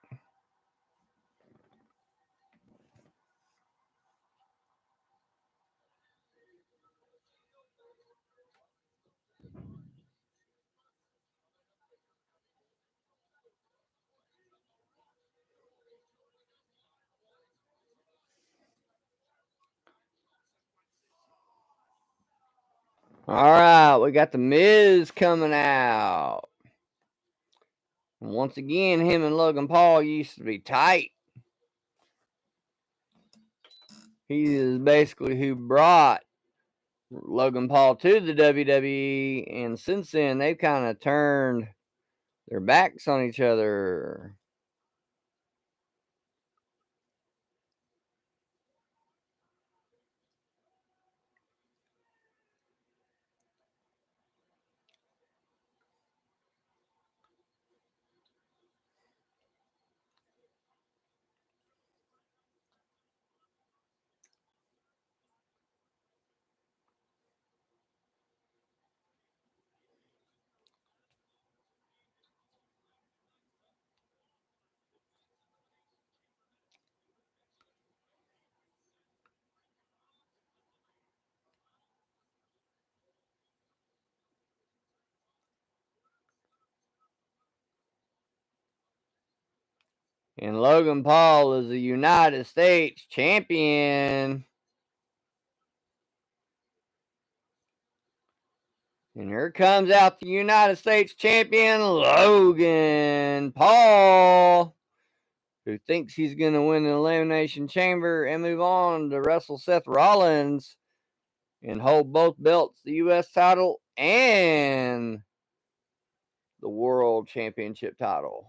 All right, we got the Miz coming out. Once again, him and Logan Paul used to be tight. He is basically who brought Logan Paul to the WWE, and since then they've kind of turned their backs on each other. And Logan Paul is the United States champion. And here comes out the United States champion, Logan Paul. who thinks he's going to win the Elimination Chamber and move on to wrestle Seth Rollins and hold both belts, the U.S. title and the World Championship title.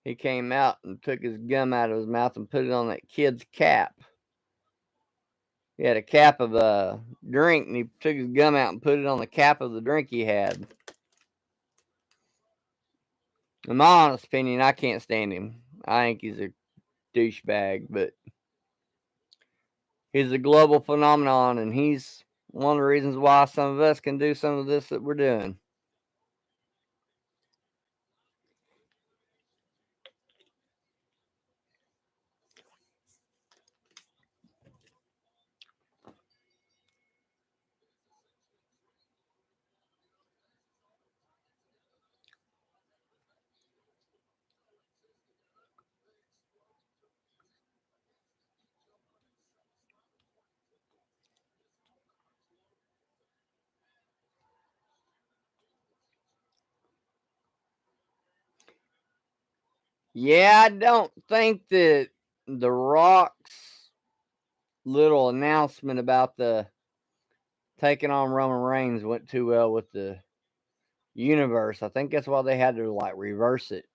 He came out and took his gum out of his mouth and put it on that kid's cap. He had a cap of a drink, and he took his gum out and put it on the cap of the drink he had. In my honest opinion, I can't stand him. I think he's a douchebag, but he's a global phenomenon, and he's one of the reasons why some of us can do some of this that we're doing. Yeah, I don't think that The Rock's little announcement about the taking on Roman Reigns went too well with the universe. I think that's why they had to reverse it.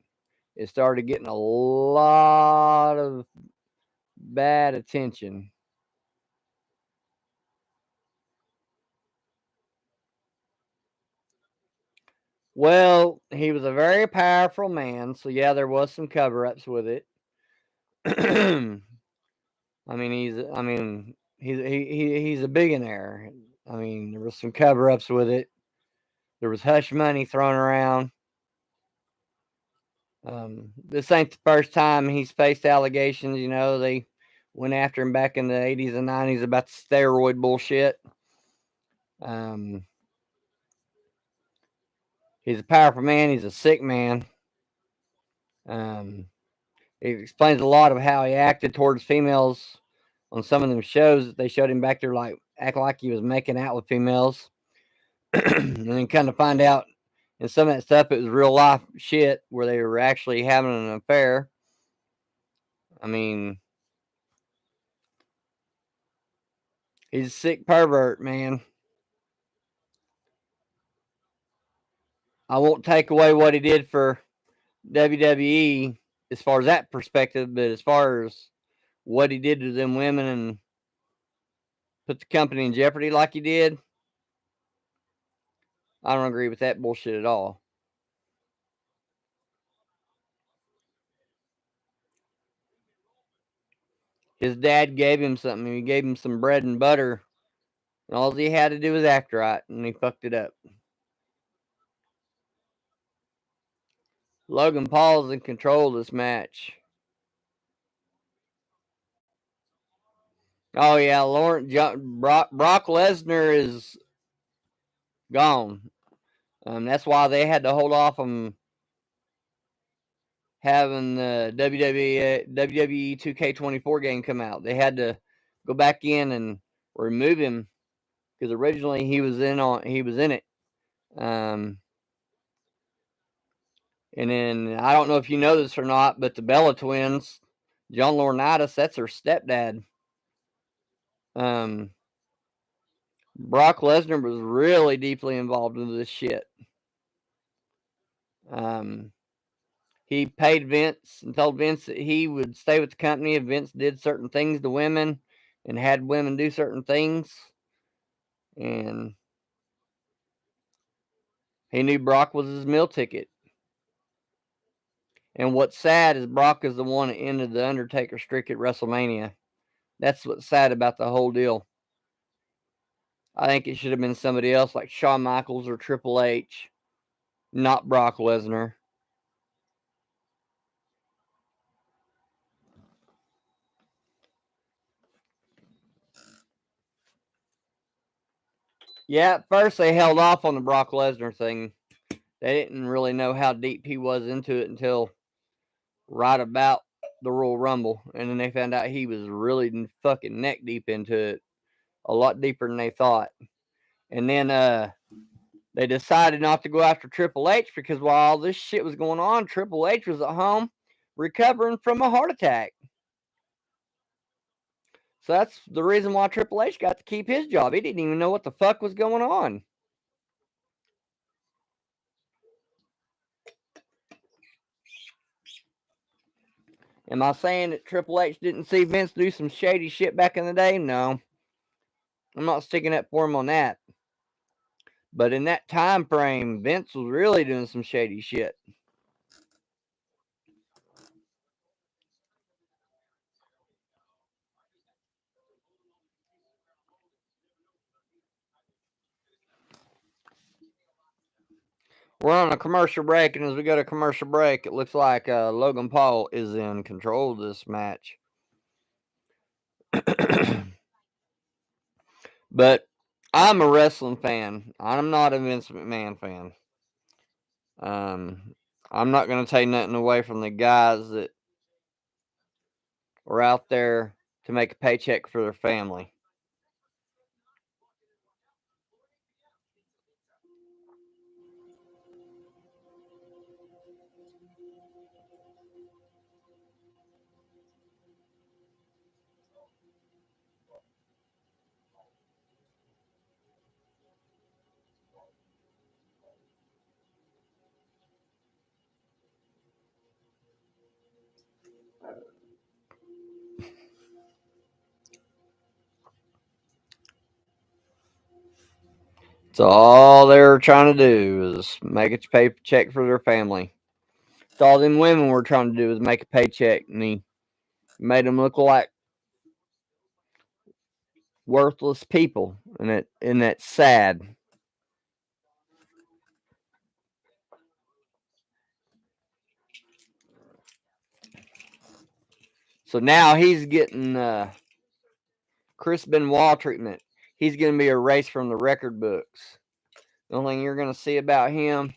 It started getting a lot of bad attention. Well, he was a very powerful man, so yeah, there was some cover-ups with it. He's a billionaire. There was some cover-ups with it. There was hush money thrown around. This ain't the first time he's faced allegations. They went after him back in the 80s and 90s about the steroid bullshit. He's a powerful man. He's a sick man. It explains a lot of how he acted towards females on some of them shows that they showed him back there, acting like he was making out with females. And then kind of find out in some of that stuff it was real life shit where they were actually having an affair. He's a sick pervert, man. I won't take away what he did for WWE as far as that perspective, but as far as what he did to them women and put the company in jeopardy like he did, I don't agree with that bullshit at all. His dad gave him something. He gave him some bread and butter, and all he had to do was act right, and he fucked it up. Logan Paul's in control of this match. Oh yeah, Brock Lesnar is gone. That's why they had to hold off on having the WWE 2K24 game come out. They had to go back in and remove him because originally he was in it. And then I don't know if you know this or not, but the Bella twins, John Laurinaitis, that's her stepdad. Brock Lesnar was really deeply involved in this shit. He paid Vince and told Vince that he would stay with the company if Vince did certain things to women and had women do certain things. And he knew Brock was his meal ticket. And what's sad is Brock is the one that ended the Undertaker streak at WrestleMania. That's what's sad about the whole deal. I think it should have been somebody else like Shawn Michaels or Triple H, not Brock Lesnar. Yeah, at first they held off on the Brock Lesnar thing. They didn't really know how deep he was into it until right about the Royal Rumble. And then they found out he was really fucking neck deep into it. A lot deeper than they thought. And then They decided not to go after Triple H because while all this shit was going on, Triple H was at home recovering from a heart attack. So that's the reason why Triple H got to keep his job. He didn't even know what the fuck was going on. Am I saying that Triple H didn't see Vince do some shady shit back in the day? No. I'm not sticking up for him on that. But in that time frame, Vince was really doing some shady shit. We're on a commercial break, and as we go to commercial break, it looks like Logan Paul is in control of this match. But I'm a wrestling fan. I'm not a Vince McMahon fan. I'm not going to take nothing away from the guys that are out there to make a paycheck for their family. So all they're trying to do is make a paycheck for their family. So all them women were trying to do is make a paycheck, and he made them look like worthless people, and that's sad. So now he's getting Chris Benoit treatment. He's going to be erased from the record books. The only thing you're going to see about him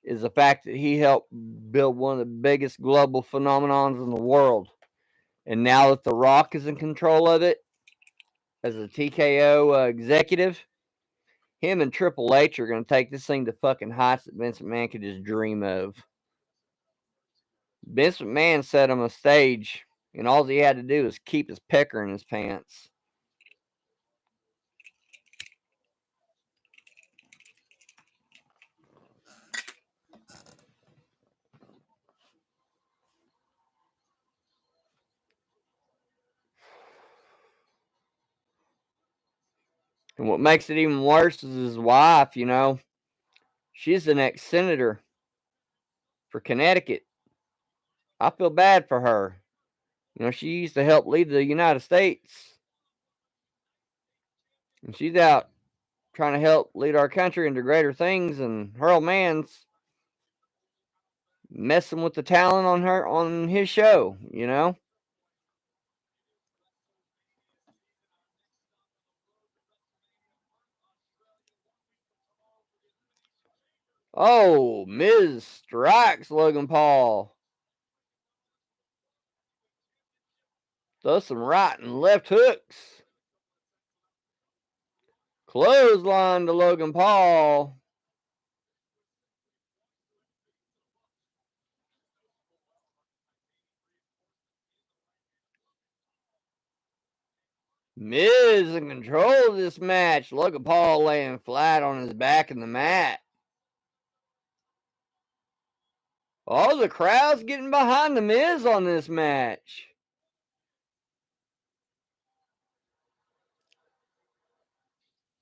is the fact that he helped build one of the biggest global phenomenons in the world. And now that The Rock is in control of it as a TKO executive, him and Triple H are going to take this thing to fucking heights that Vince McMahon could just dream of. Vince McMahon set him a stage, and all he had to do was keep his pecker in his pants. And what makes it even worse is his wife, she's the next senator for Connecticut. I feel bad for her. She used to help lead the United States. And she's out trying to help lead our country into greater things, and her old man's messing with the talent on his show. Oh, Miz strikes Logan Paul. Does some right and left hooks. Clothesline to Logan Paul. Miz in control of this match. Logan Paul laying flat on his back in the mat. Oh, the crowd's getting behind the Miz on this match.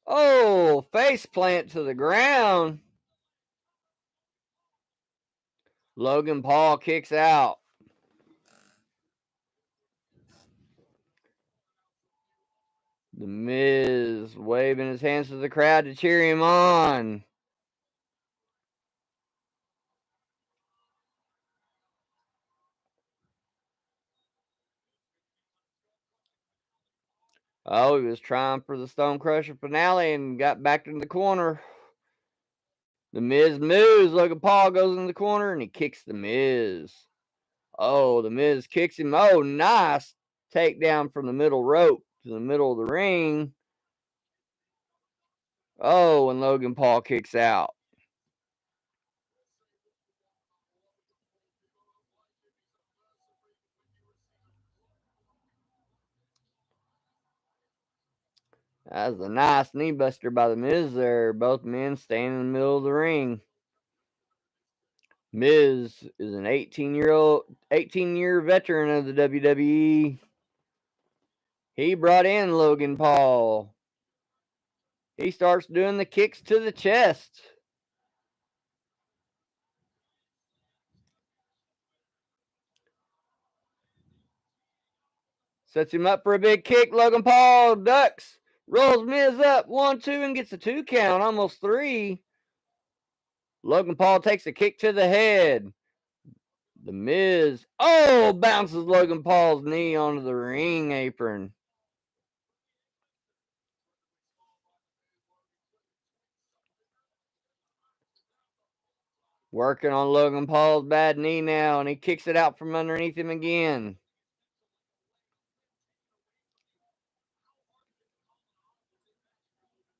Oh, face plant to the ground. Logan Paul kicks out. The Miz waving his hands to the crowd to cheer him on. Oh, he was trying for the Stone Crusher finale and got back into the corner. The Miz moves. Logan Paul goes in the corner and he kicks the Miz. Oh, the Miz kicks him. Oh, nice takedown from the middle rope to the middle of the ring. Oh, and Logan Paul kicks out. That was a nice knee buster by the Miz there. Both men standing in the middle of the ring. Miz is an 18-year veteran of the WWE. He brought in Logan Paul. He starts doing the kicks to the chest. Sets him up for a big kick. Logan Paul ducks. Rolls Miz up. 1, 2, and gets a 2 count. Almost 3. Logan Paul takes a kick to the head. The Miz, bounces Logan Paul's knee onto the ring apron. Working on Logan Paul's bad knee now, and he kicks it out from underneath him again.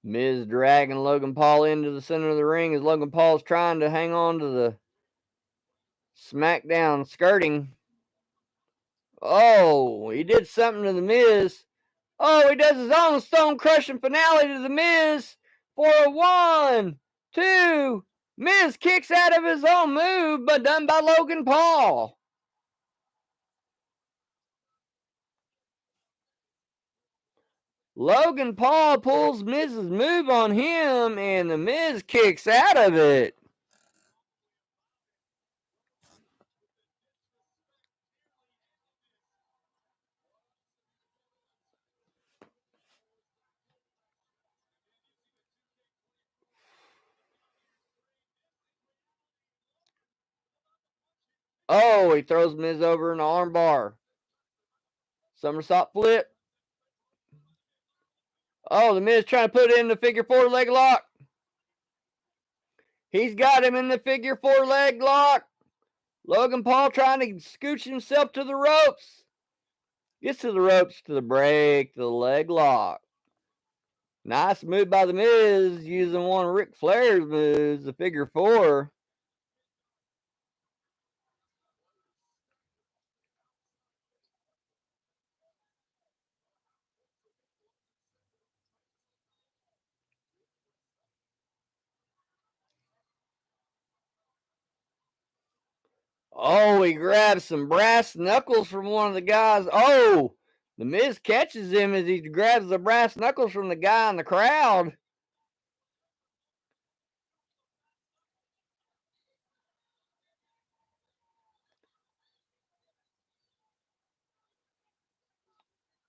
Miz dragging Logan Paul into the center of the ring as Logan Paul's trying to hang on to the Smackdown skirting. Oh, he did something to the Miz. Oh, he does his own stone crushing finale to the Miz for a 1, 2. Miz kicks out of his own move, but done by Logan Paul. Logan Paul pulls Miz's move on him, and the Miz kicks out of it. Oh, he throws Miz over an armbar. Somersault flip. Oh, the Miz trying to put it in the figure 4 leg lock. He's got him in the figure 4 leg lock. Logan Paul trying to scooch himself to the ropes. Gets to the ropes to the break, the leg lock. Nice move by the Miz using one of Ric Flair's moves, the figure 4. Oh, he grabs some brass knuckles from one of the guys. Oh, the Miz catches him as he grabs the brass knuckles from the guy in the crowd.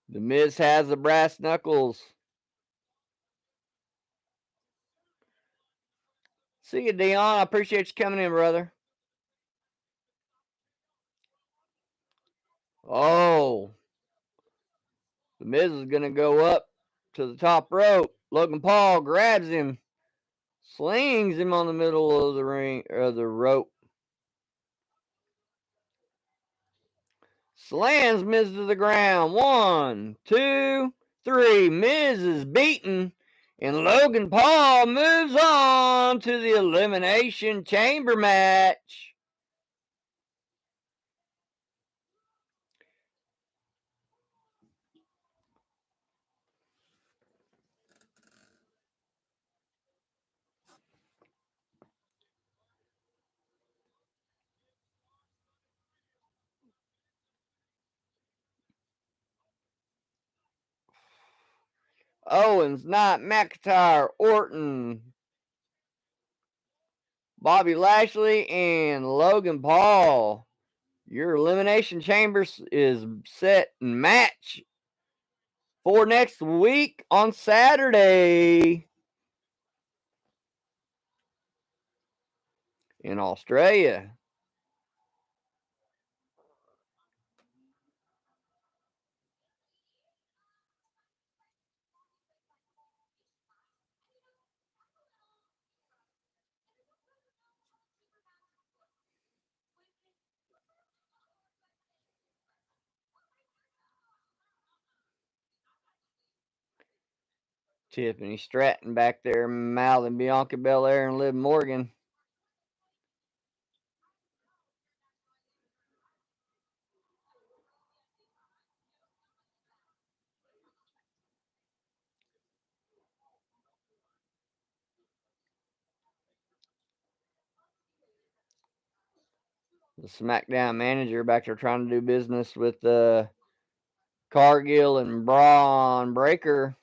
The Miz has the brass knuckles. See you, Dion. I appreciate you coming in, brother. Oh, the Miz is going to go up to the top rope. Logan Paul grabs him, slings him on the middle of the ring or the rope. Slams Miz to the ground. 1, 2, 3. Miz is beaten, and Logan Paul moves on to the Elimination Chamber match. Owens, Knight, McIntyre, Orton, Bobby Lashley, and Logan Paul. Your Elimination Chamber is set and match for next week on Saturday in Australia. Tiffany Stratton back there mouthing Bianca Belair and Liv Morgan. The SmackDown manager back there trying to do business with Cargill and Braun Breaker.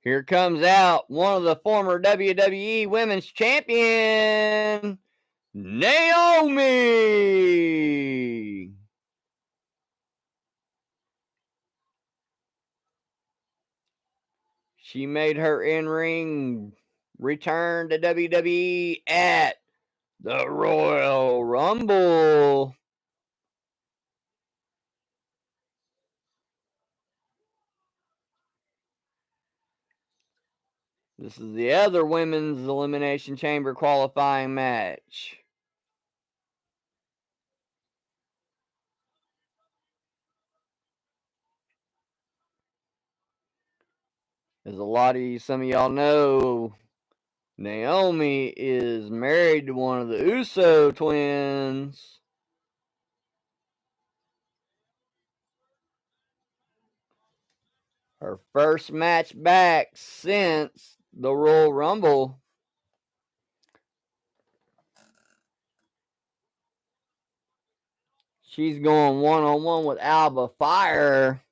Here comes out one of the former WWE Women's Champion, Naomi. She made her in-ring return to WWE at the Royal Rumble. This is the other women's Elimination Chamber qualifying match. As some of y'all know, Naomi is married to one of the Uso twins. Her first match back since the Royal Rumble. She's going one-on-one with Alba Fire.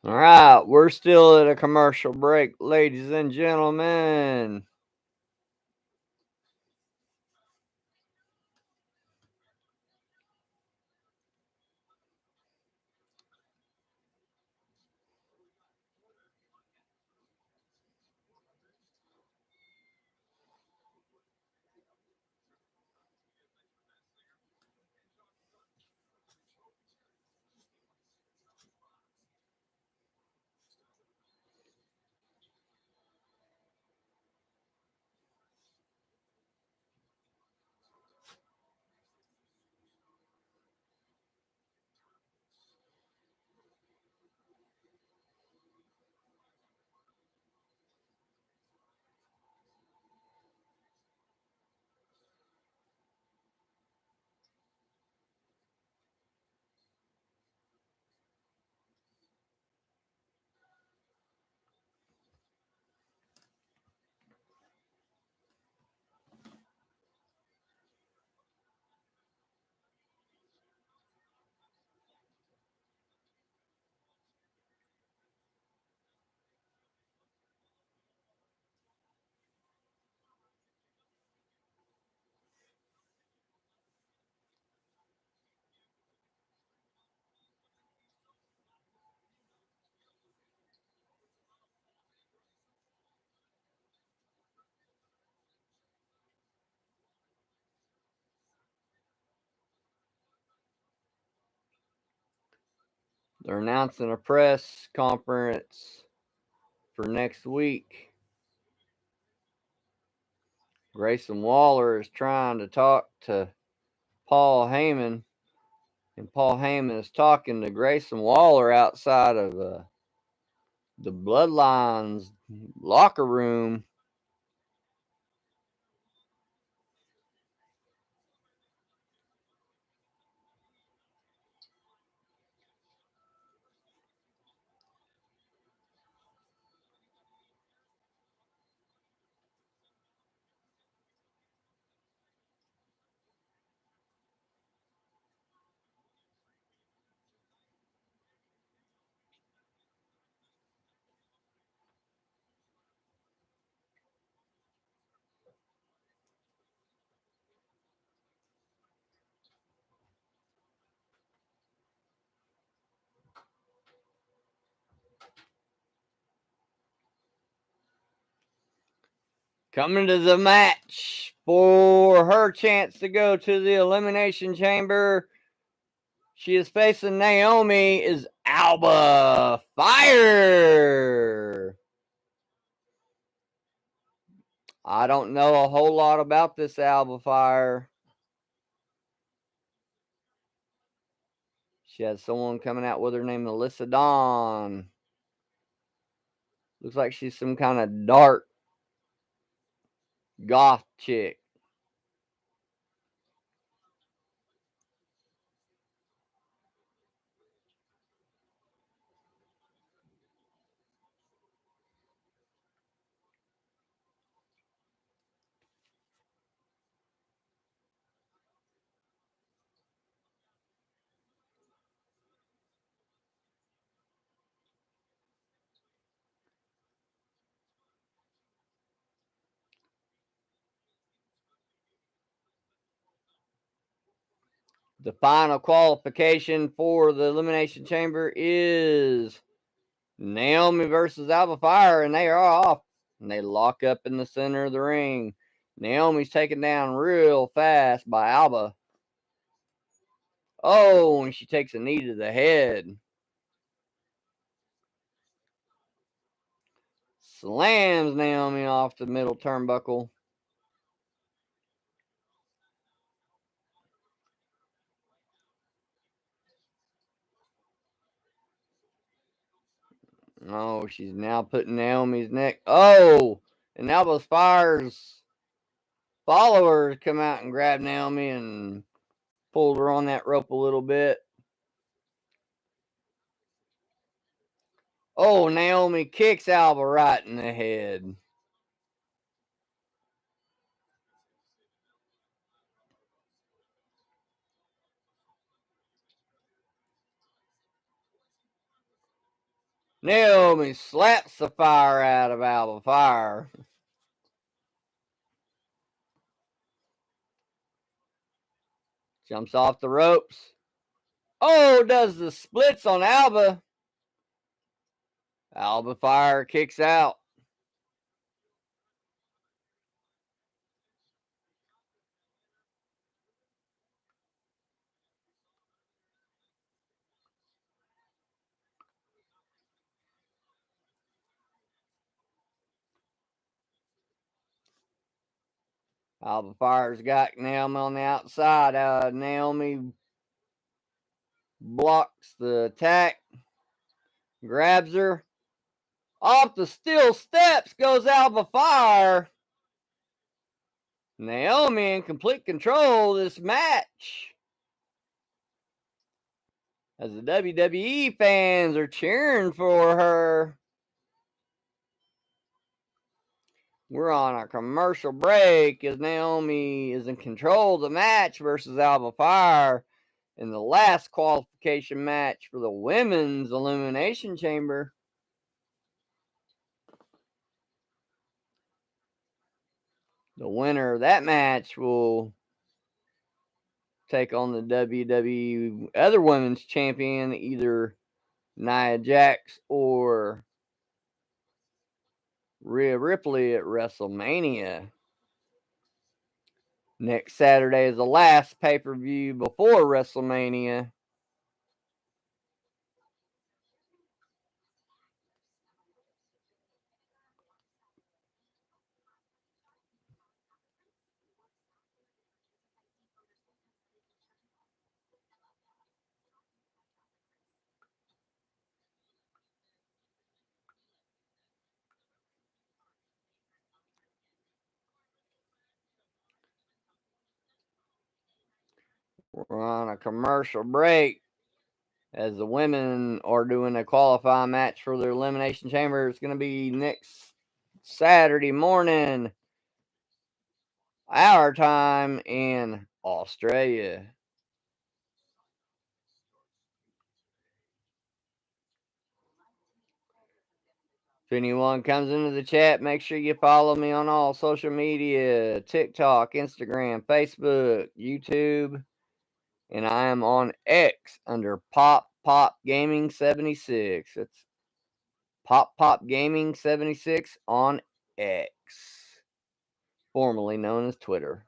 All right, we're still at a commercial break, ladies and gentlemen. They're announcing a press conference for next week. Grayson Waller is trying to talk to Paul Heyman, and Paul Heyman is talking to Grayson Waller outside of the Bloodlines locker room. Coming to the match for her chance to go to the Elimination Chamber. She is facing Naomi is Alba Fire. I don't know a whole lot about this Alba Fire. She has someone coming out with her named Alyssa Dawn. Looks like she's some kind of dark goth chick. The final qualification for the Elimination Chamber is Naomi versus Alba Fire, and they are off. And they lock up in the center of the ring. Naomi's taken down real fast by Alba. Oh, and she takes a knee to the head. Slams Naomi off the middle turnbuckle. Oh, she's now putting Naomi's neck. Oh, and Alba Fire's followers come out and grab Naomi and pulled her on that rope a little bit. Oh, Naomi kicks Alba right in the head. Naomi slaps the fire out of Alba Fire. Jumps off the ropes. Oh, does the splits on Alba. Alba Fire kicks out. Alba Fire's got Naomi on the outside. Naomi blocks the attack. Grabs her. Off the steel steps goes Alba Fire. Naomi in complete control of this match. As the WWE fans are cheering for her. We're on a commercial break as Naomi is in control of the match versus Alba Fire in the last qualification match for the Women's Elimination Chamber. The winner of that match will take on the WWE other women's champion, either Nia Jax or Rhea Ripley at WrestleMania. Next Saturday is the last pay-per-view before WrestleMania. We're on a commercial break as the women are doing a qualifying match for their Elimination Chamber. It's going to be next Saturday morning, our time in Australia. If anyone comes into the chat, make sure you follow me on all social media: TikTok, Instagram, Facebook, YouTube, and I am on X under Pop Gaming 76. It's Pop Gaming 76 on X, formerly known as Twitter.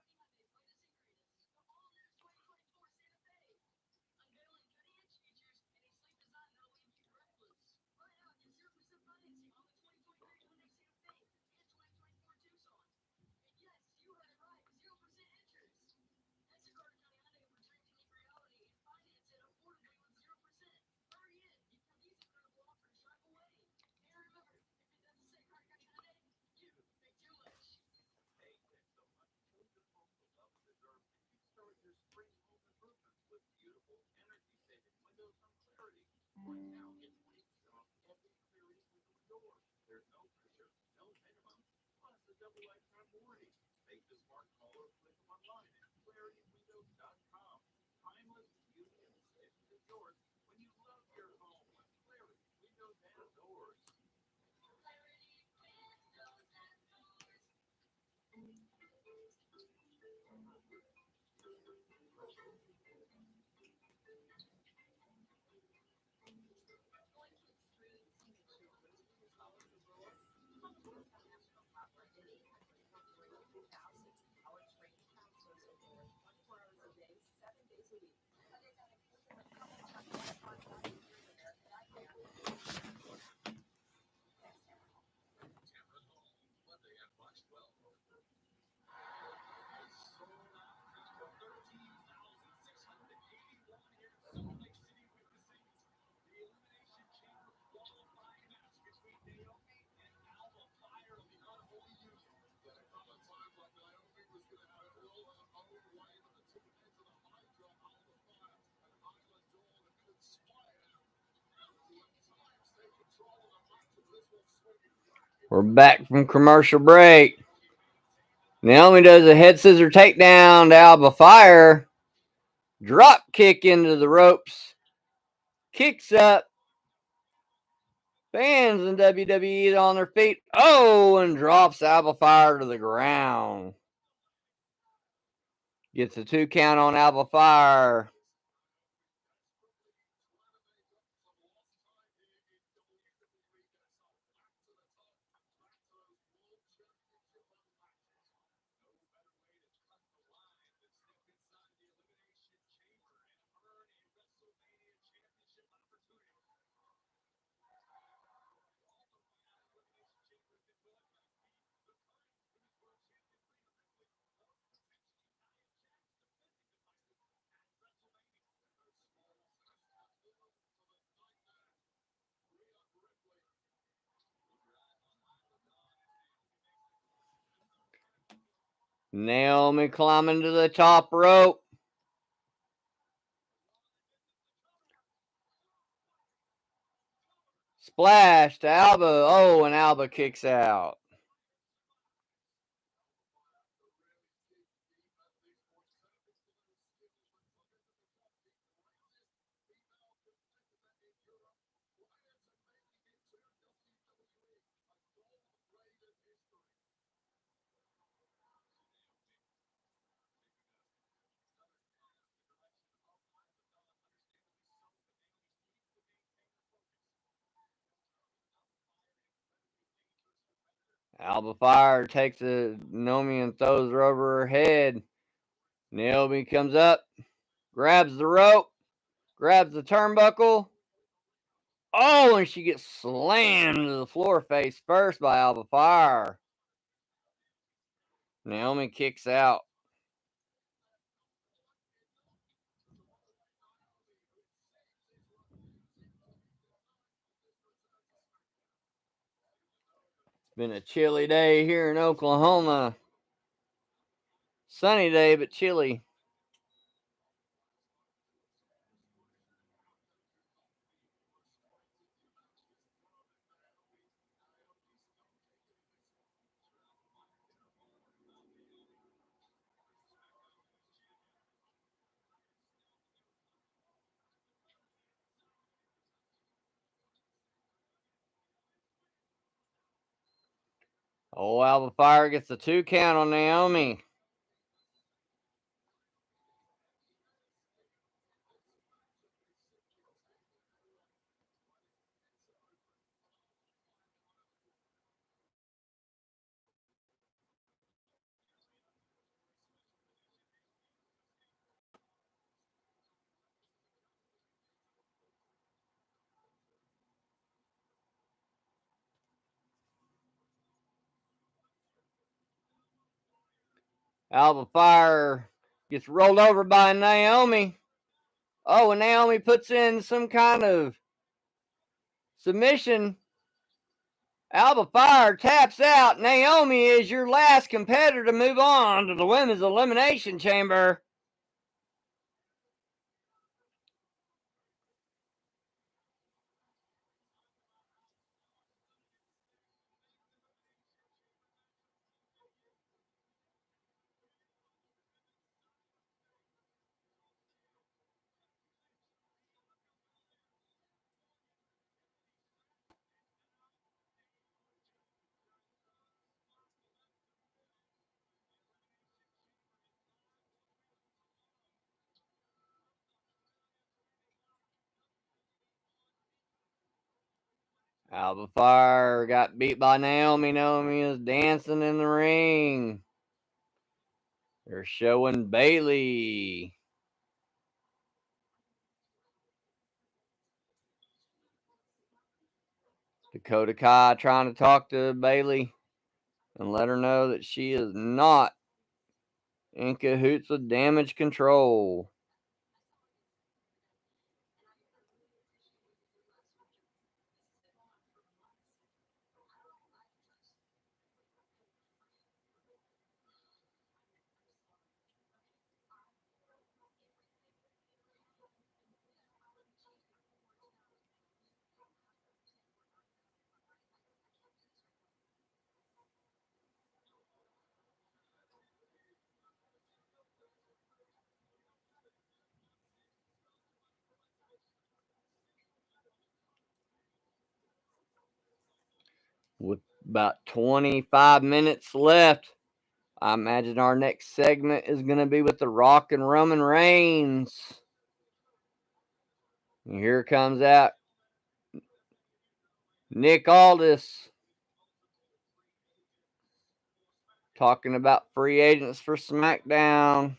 We're back from commercial break. Naomi does a head scissor takedown to Alba Fire. Drop kick into the ropes. Kicks up. Fans in WWE on their feet. Oh, and drops Alba Fire to the ground. Gets a 2 count on Alba Fire. Naomi climbing to the top rope. Splash to Alba. Oh, and Alba kicks out. Alba Fire takes Naomi and throws her over her head. Naomi comes up, grabs the rope, grabs the turnbuckle. Oh, and she gets slammed to the floor face first by Alba Fire. Naomi kicks out. It's been a chilly day here in Oklahoma. Sunny day, but chilly. Oh, Alba Fire gets the 2 count on Naomi. Alba Fire gets rolled over by Naomi. Oh, and Naomi puts in some kind of submission. Alba Fire taps out. Naomi is your last competitor to move on to the Women's Elimination Chamber. Alba Fire got beat by Naomi. Naomi is dancing in the ring. They're showing Bailey. Dakota Kai trying to talk to Bailey and let her know that she is not in cahoots with Damage Control. With about 25 minutes left, I imagine our next segment is going to be with The Rock and Roman Reigns. And here comes out Nick Aldis talking about free agents for Smackdown.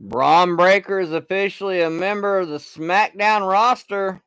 Braun Breaker is officially a member of the Smackdown roster.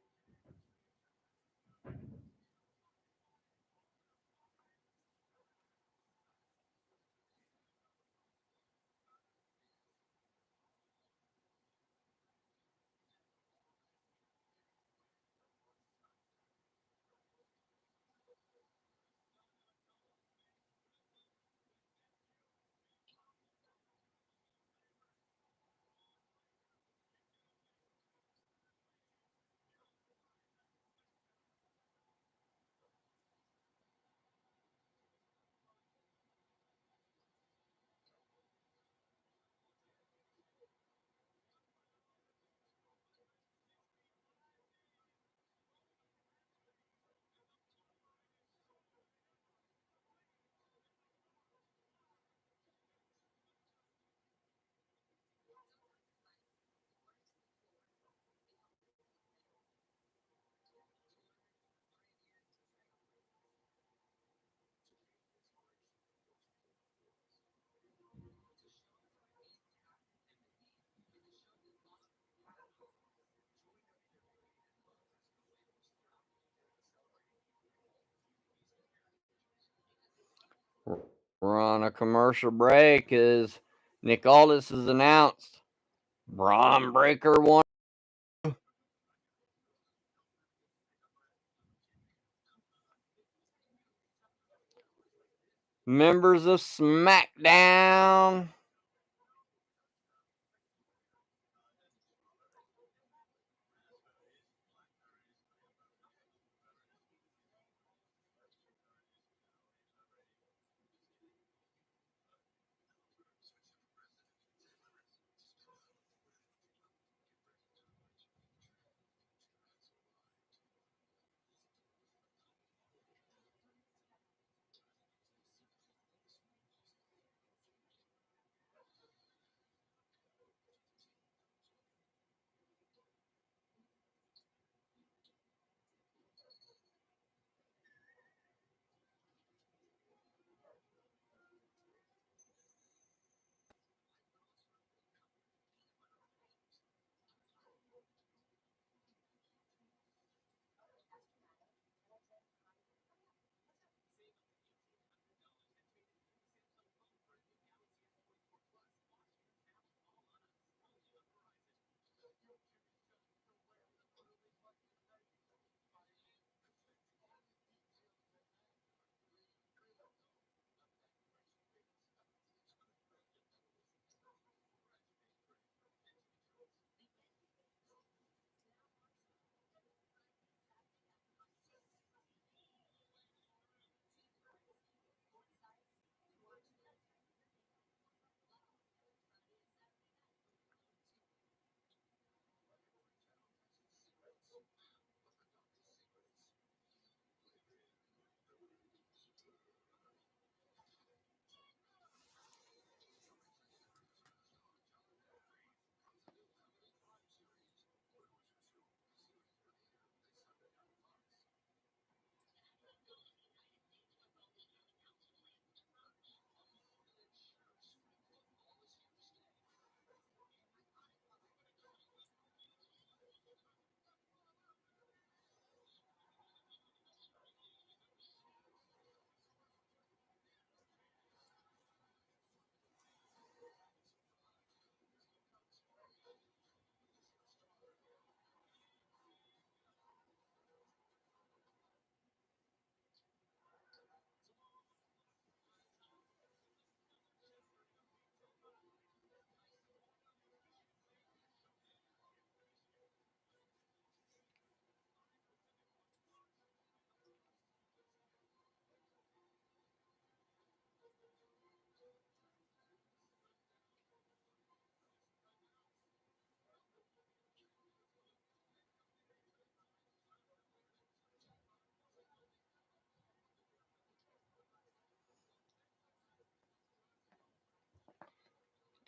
We're on a commercial break as Nick Aldis has announced Braun Breaker won. Members of Smackdown.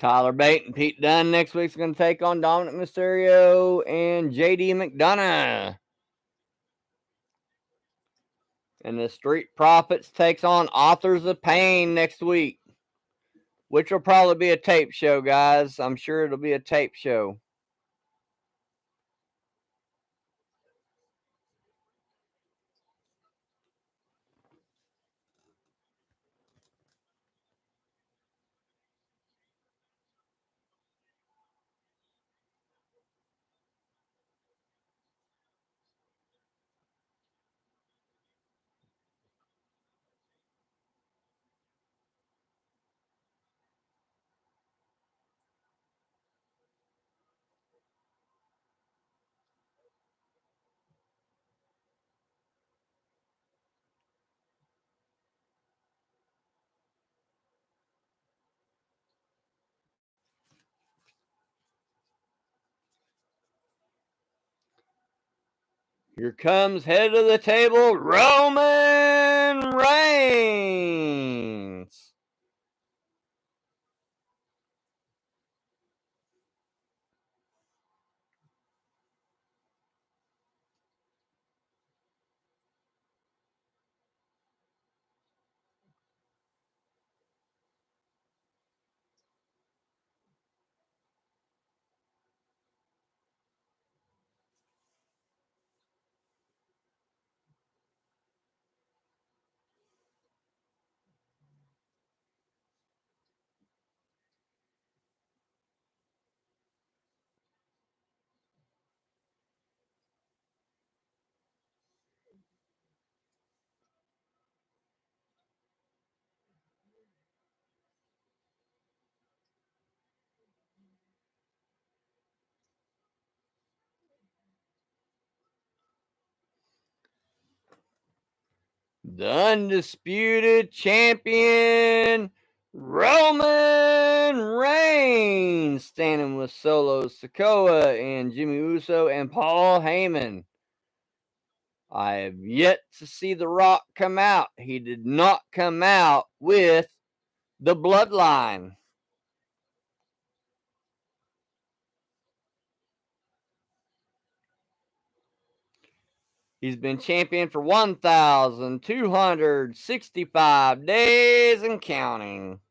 Tyler Bate and Pete Dunne next week's going to take on Dominic Mysterio and JD McDonough. And the Street Profits takes on Authors of Pain next week, which will probably be a tape show, guys. I'm sure it'll be a tape show. Here comes head of the table, Roman Reigns. The undisputed champion, Roman Reigns, standing with Solo Sikoa and Jimmy Uso and Paul Heyman. I have yet to see The Rock come out. He did not come out with the Bloodline. He's been champion for 1,265 days and counting.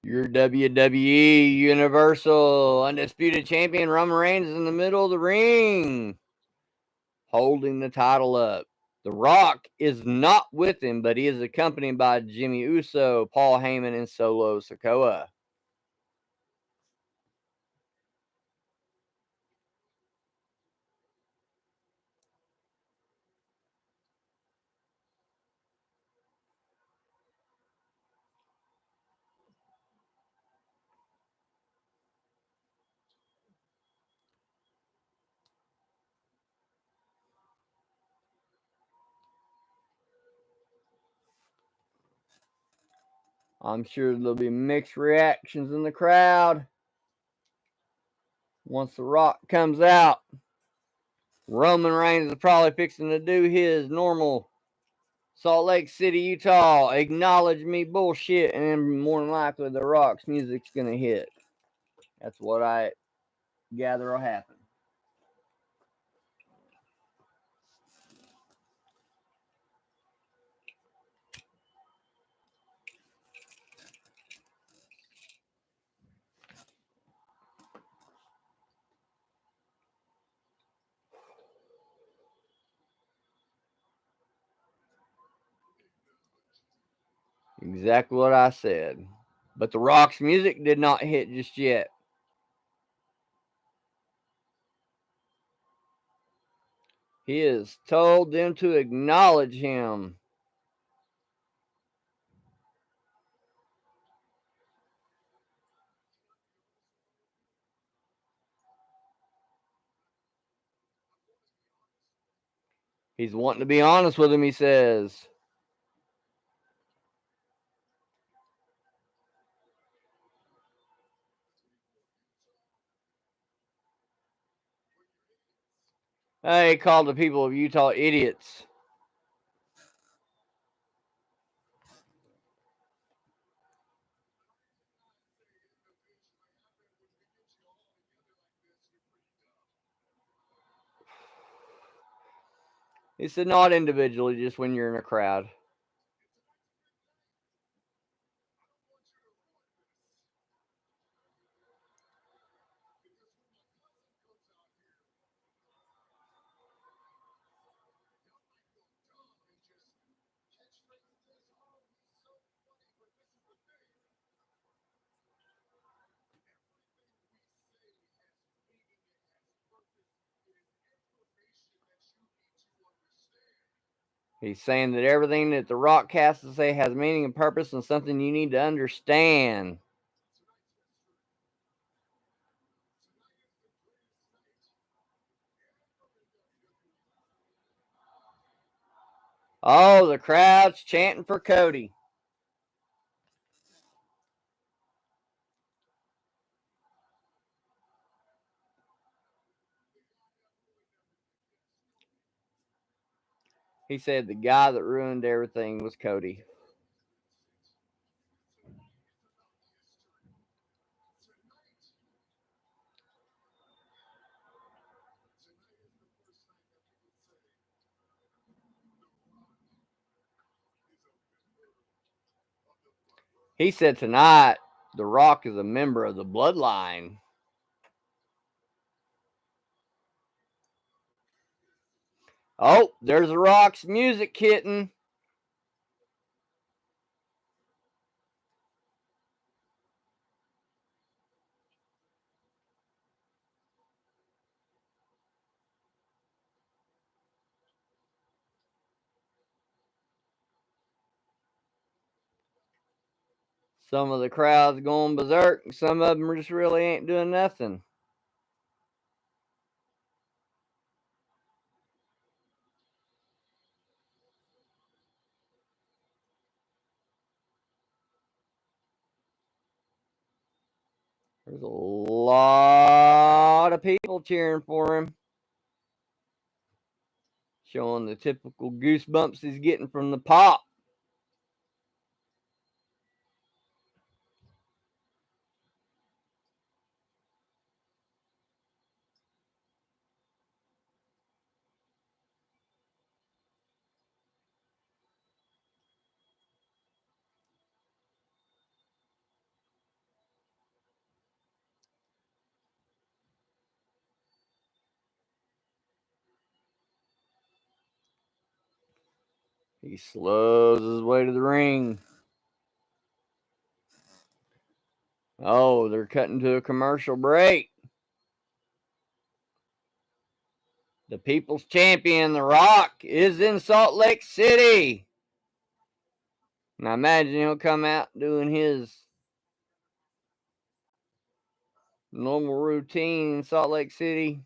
Your WWE Universal Undisputed Champion, Roman Reigns, is in the middle of the ring, holding the title up. The Rock is not with him, but he is accompanied by Jimmy Uso, Paul Heyman, and Solo Sikoa. I'm sure there'll be mixed reactions in the crowd once The Rock comes out. Roman Reigns is probably fixing to do his normal Salt Lake City, Utah, acknowledge me bullshit, and then more than likely The Rock's music's gonna hit. That's what I gather will happen. Exactly what I said. But The Rock's music did not hit just yet. He has told them to acknowledge him. He's wanting to be honest with him, he says. He called the people of Utah idiots. He said not individually, just when you're in a crowd. He's saying that everything that The Rock has to say has meaning and purpose and something you need to understand. Oh, the crowd's chanting for Cody. He said the guy that ruined everything was Cody. He said tonight The Rock is a member of the bloodline. Oh, there's The Rock's music hitting. Some of the crowd's going berserk, and some of them just really ain't doing nothing. There's a lot of people cheering for him, showing the typical goosebumps he's getting from the pop. He slows his way to the ring. Oh, they're cutting to a commercial break. The People's Champion, The Rock, is in Salt Lake City. Now imagine he'll come out doing his normal routine in Salt Lake City.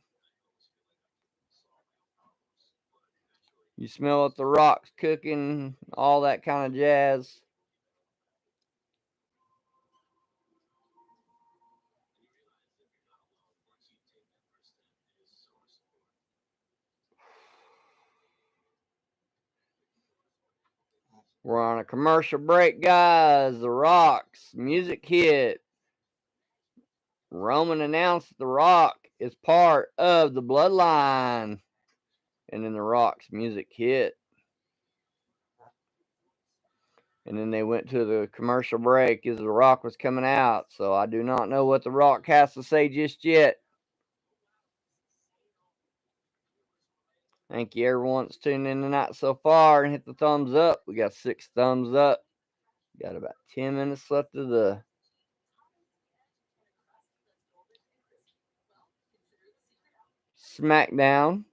You smell what The Rock's cooking, all that kind of jazz. We're on a commercial break, guys. The Rock's music hit. Roman announced The Rock is part of the bloodline. And then The Rock's music hit. And then they went to the commercial break as The Rock was coming out. So I do not know what The Rock has to say just yet. Thank you, everyone that's tuning in tonight so far, and hit the thumbs up. We got 6 thumbs up. Got about 10 minutes left of the Smackdown.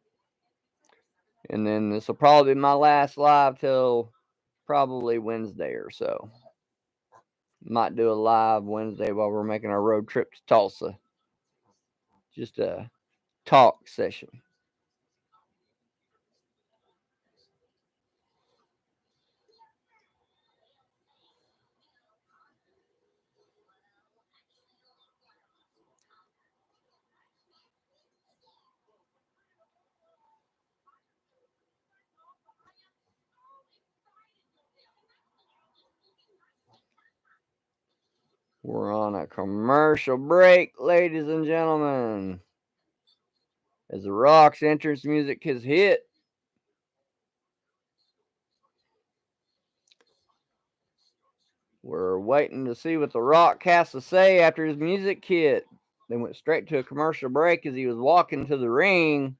And then this will probably be my last live till probably Wednesday or so. Might do a live Wednesday while we're making our road trip to Tulsa. Just a talk session. We're on a commercial break, ladies and gentlemen. As The Rock's entrance music has hit. We're waiting to see what The Rock has to say after his music hit. They went straight to a commercial break as he was walking to the ring.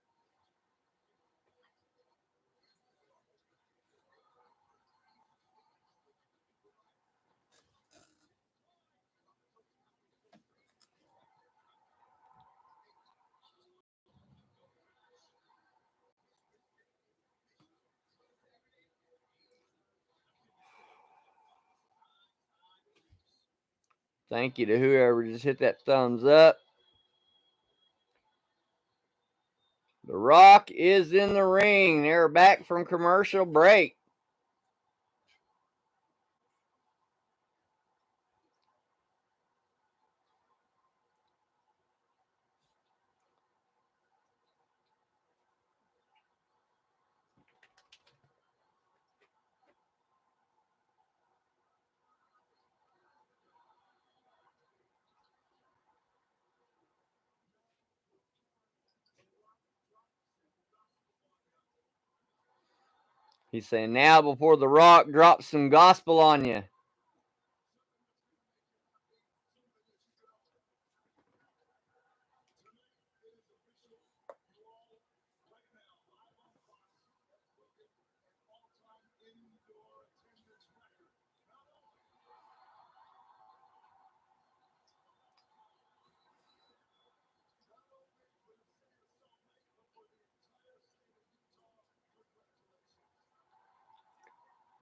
Thank you to whoever just hit that thumbs up. The Rock is in the ring. They're back from commercial break. He's saying, now before The Rock drops some gospel on you.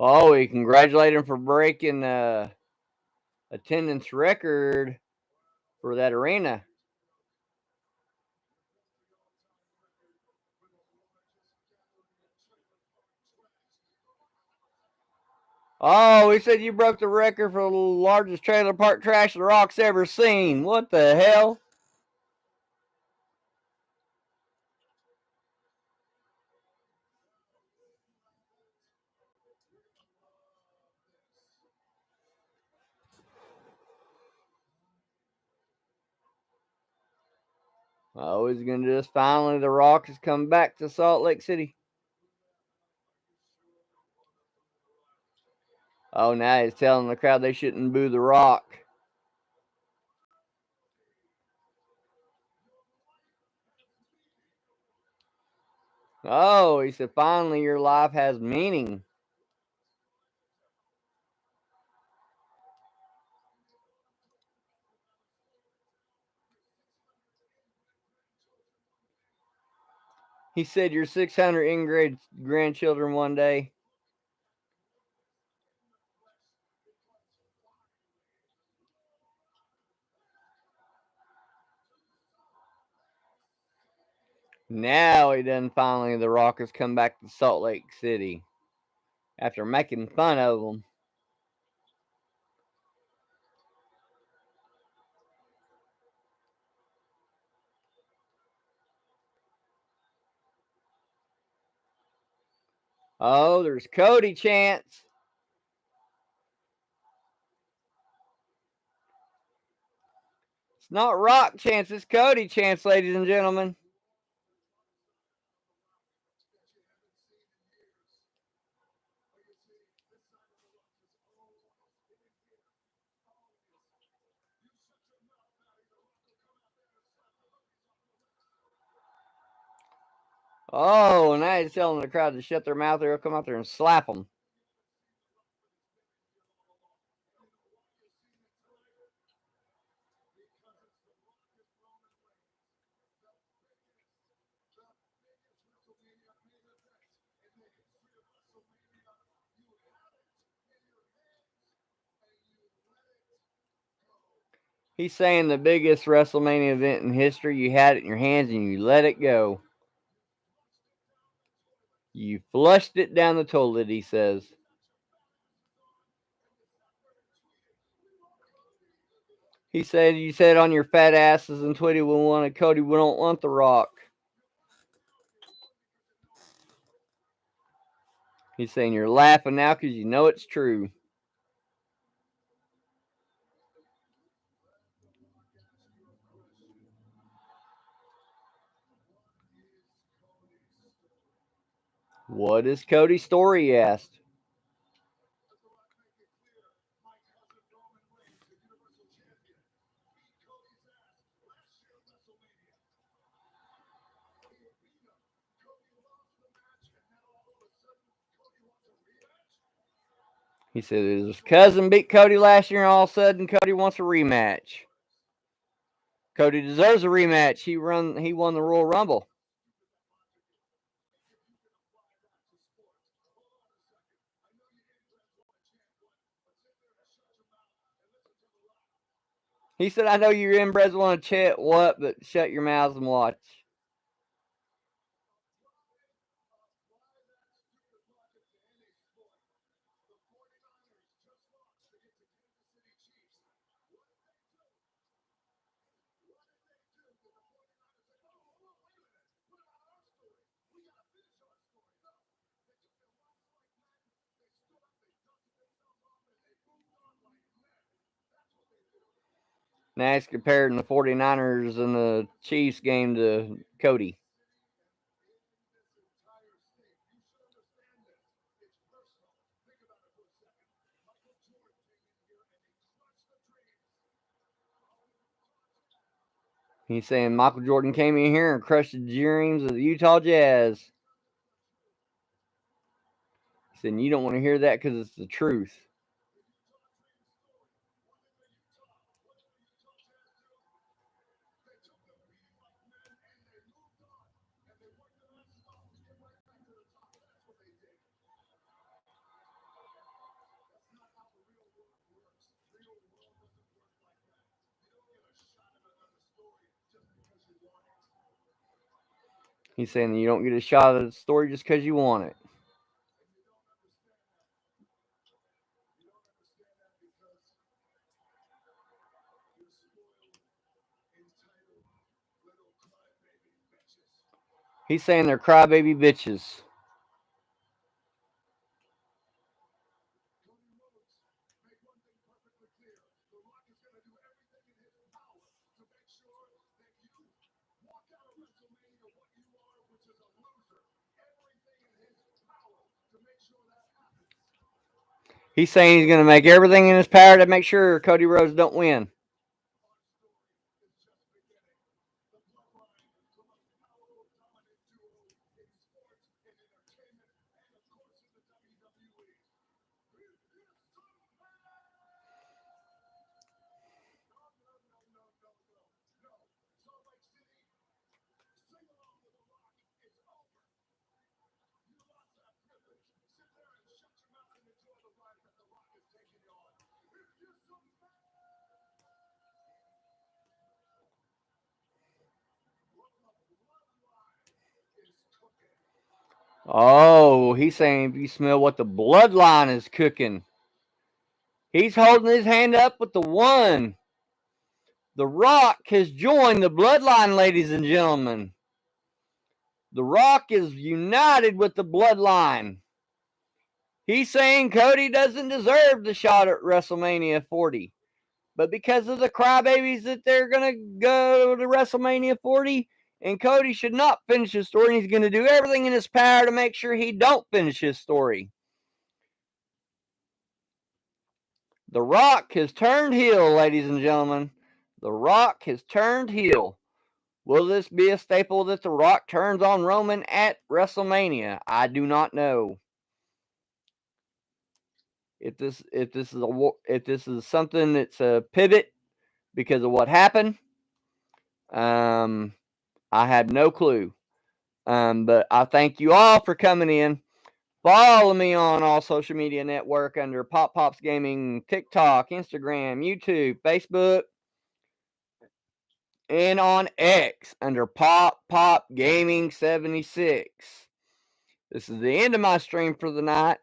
Oh, we congratulate him for breaking attendance record for that arena. Oh, he said you broke the record for the largest trailer park trash The Rock's ever seen. What the hell? Oh, he's going to do this. Finally, The Rock has come back to Salt Lake City. Oh, now he's telling the crowd they shouldn't boo The Rock. Oh, he said, finally, your life has meaning. He said, your 600 ingrate grandchildren one day. Now he done finally, The Rock has come back to Salt Lake City after making fun of him. Oh, there's Cody chants. It's not Rock chance, it's Cody chance, ladies and gentlemen. Oh, now he's telling the crowd to shut their mouth or he'll come out there and slap them. He's saying the biggest WrestleMania event in history, you had it in your hands and you let it go. You flushed it down the toilet, he says. He said, you said on your fat asses and Twitty, we wanted Cody, we don't want The Rock. He's saying you're laughing now because you know it's true. What is Cody's story, he asked. He said his cousin beat Cody last year, and all of a sudden Cody wants a rematch. Cody deserves a rematch. He won the Royal Rumble. He said, I know you inbreds want to chat what, but shut your mouths and watch. Now he's comparing the 49ers and the Chiefs game to Cody. He's saying Michael Jordan came in here and crushed the dreams of the Utah Jazz. He said, you don't want to hear that because it's the truth. He's saying you don't get a shot at the story just because you want it. He's saying they're crybaby bitches. He's saying he's going to make everything in his power to make sure Cody Rhodes don't win. Oh, he's saying if you smell what the bloodline is cooking. He's holding his hand up with the one. The Rock has joined the bloodline, ladies and gentlemen. The Rock is united with the bloodline. He's saying Cody doesn't deserve the shot at WrestleMania 40. But because of the crybabies that they're going to go to WrestleMania 40, and Cody should not finish his story, and he's going to do everything in his power to make sure he don't finish his story. The Rock has turned heel, ladies and gentlemen. The Rock has turned heel. Will this be a staple that The Rock turns on Roman at WrestleMania? I do not know. If this is something that's a pivot because of what happened, I have no clue. But I thank you all for coming in. Follow me on all social media network under Pop Pops Gaming, TikTok, Instagram, YouTube, Facebook, and on X under Pop Pop Gaming 76. This is the end of my stream for the night.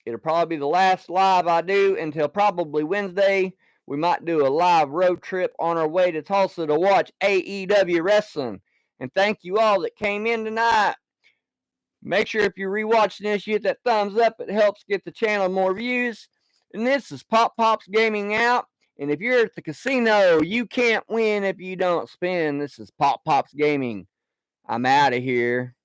It'll probably be the last live I do until probably Wednesday. We might do a live road trip on our way to Tulsa to watch AEW wrestling. And thank you all that came in tonight. Make sure if you're rewatching this, you hit that thumbs up. It helps get the channel more views. And this is Pop Pops Gaming out. And if you're at the casino, you can't win if you don't spin. This is Pop Pops Gaming. I'm out of here.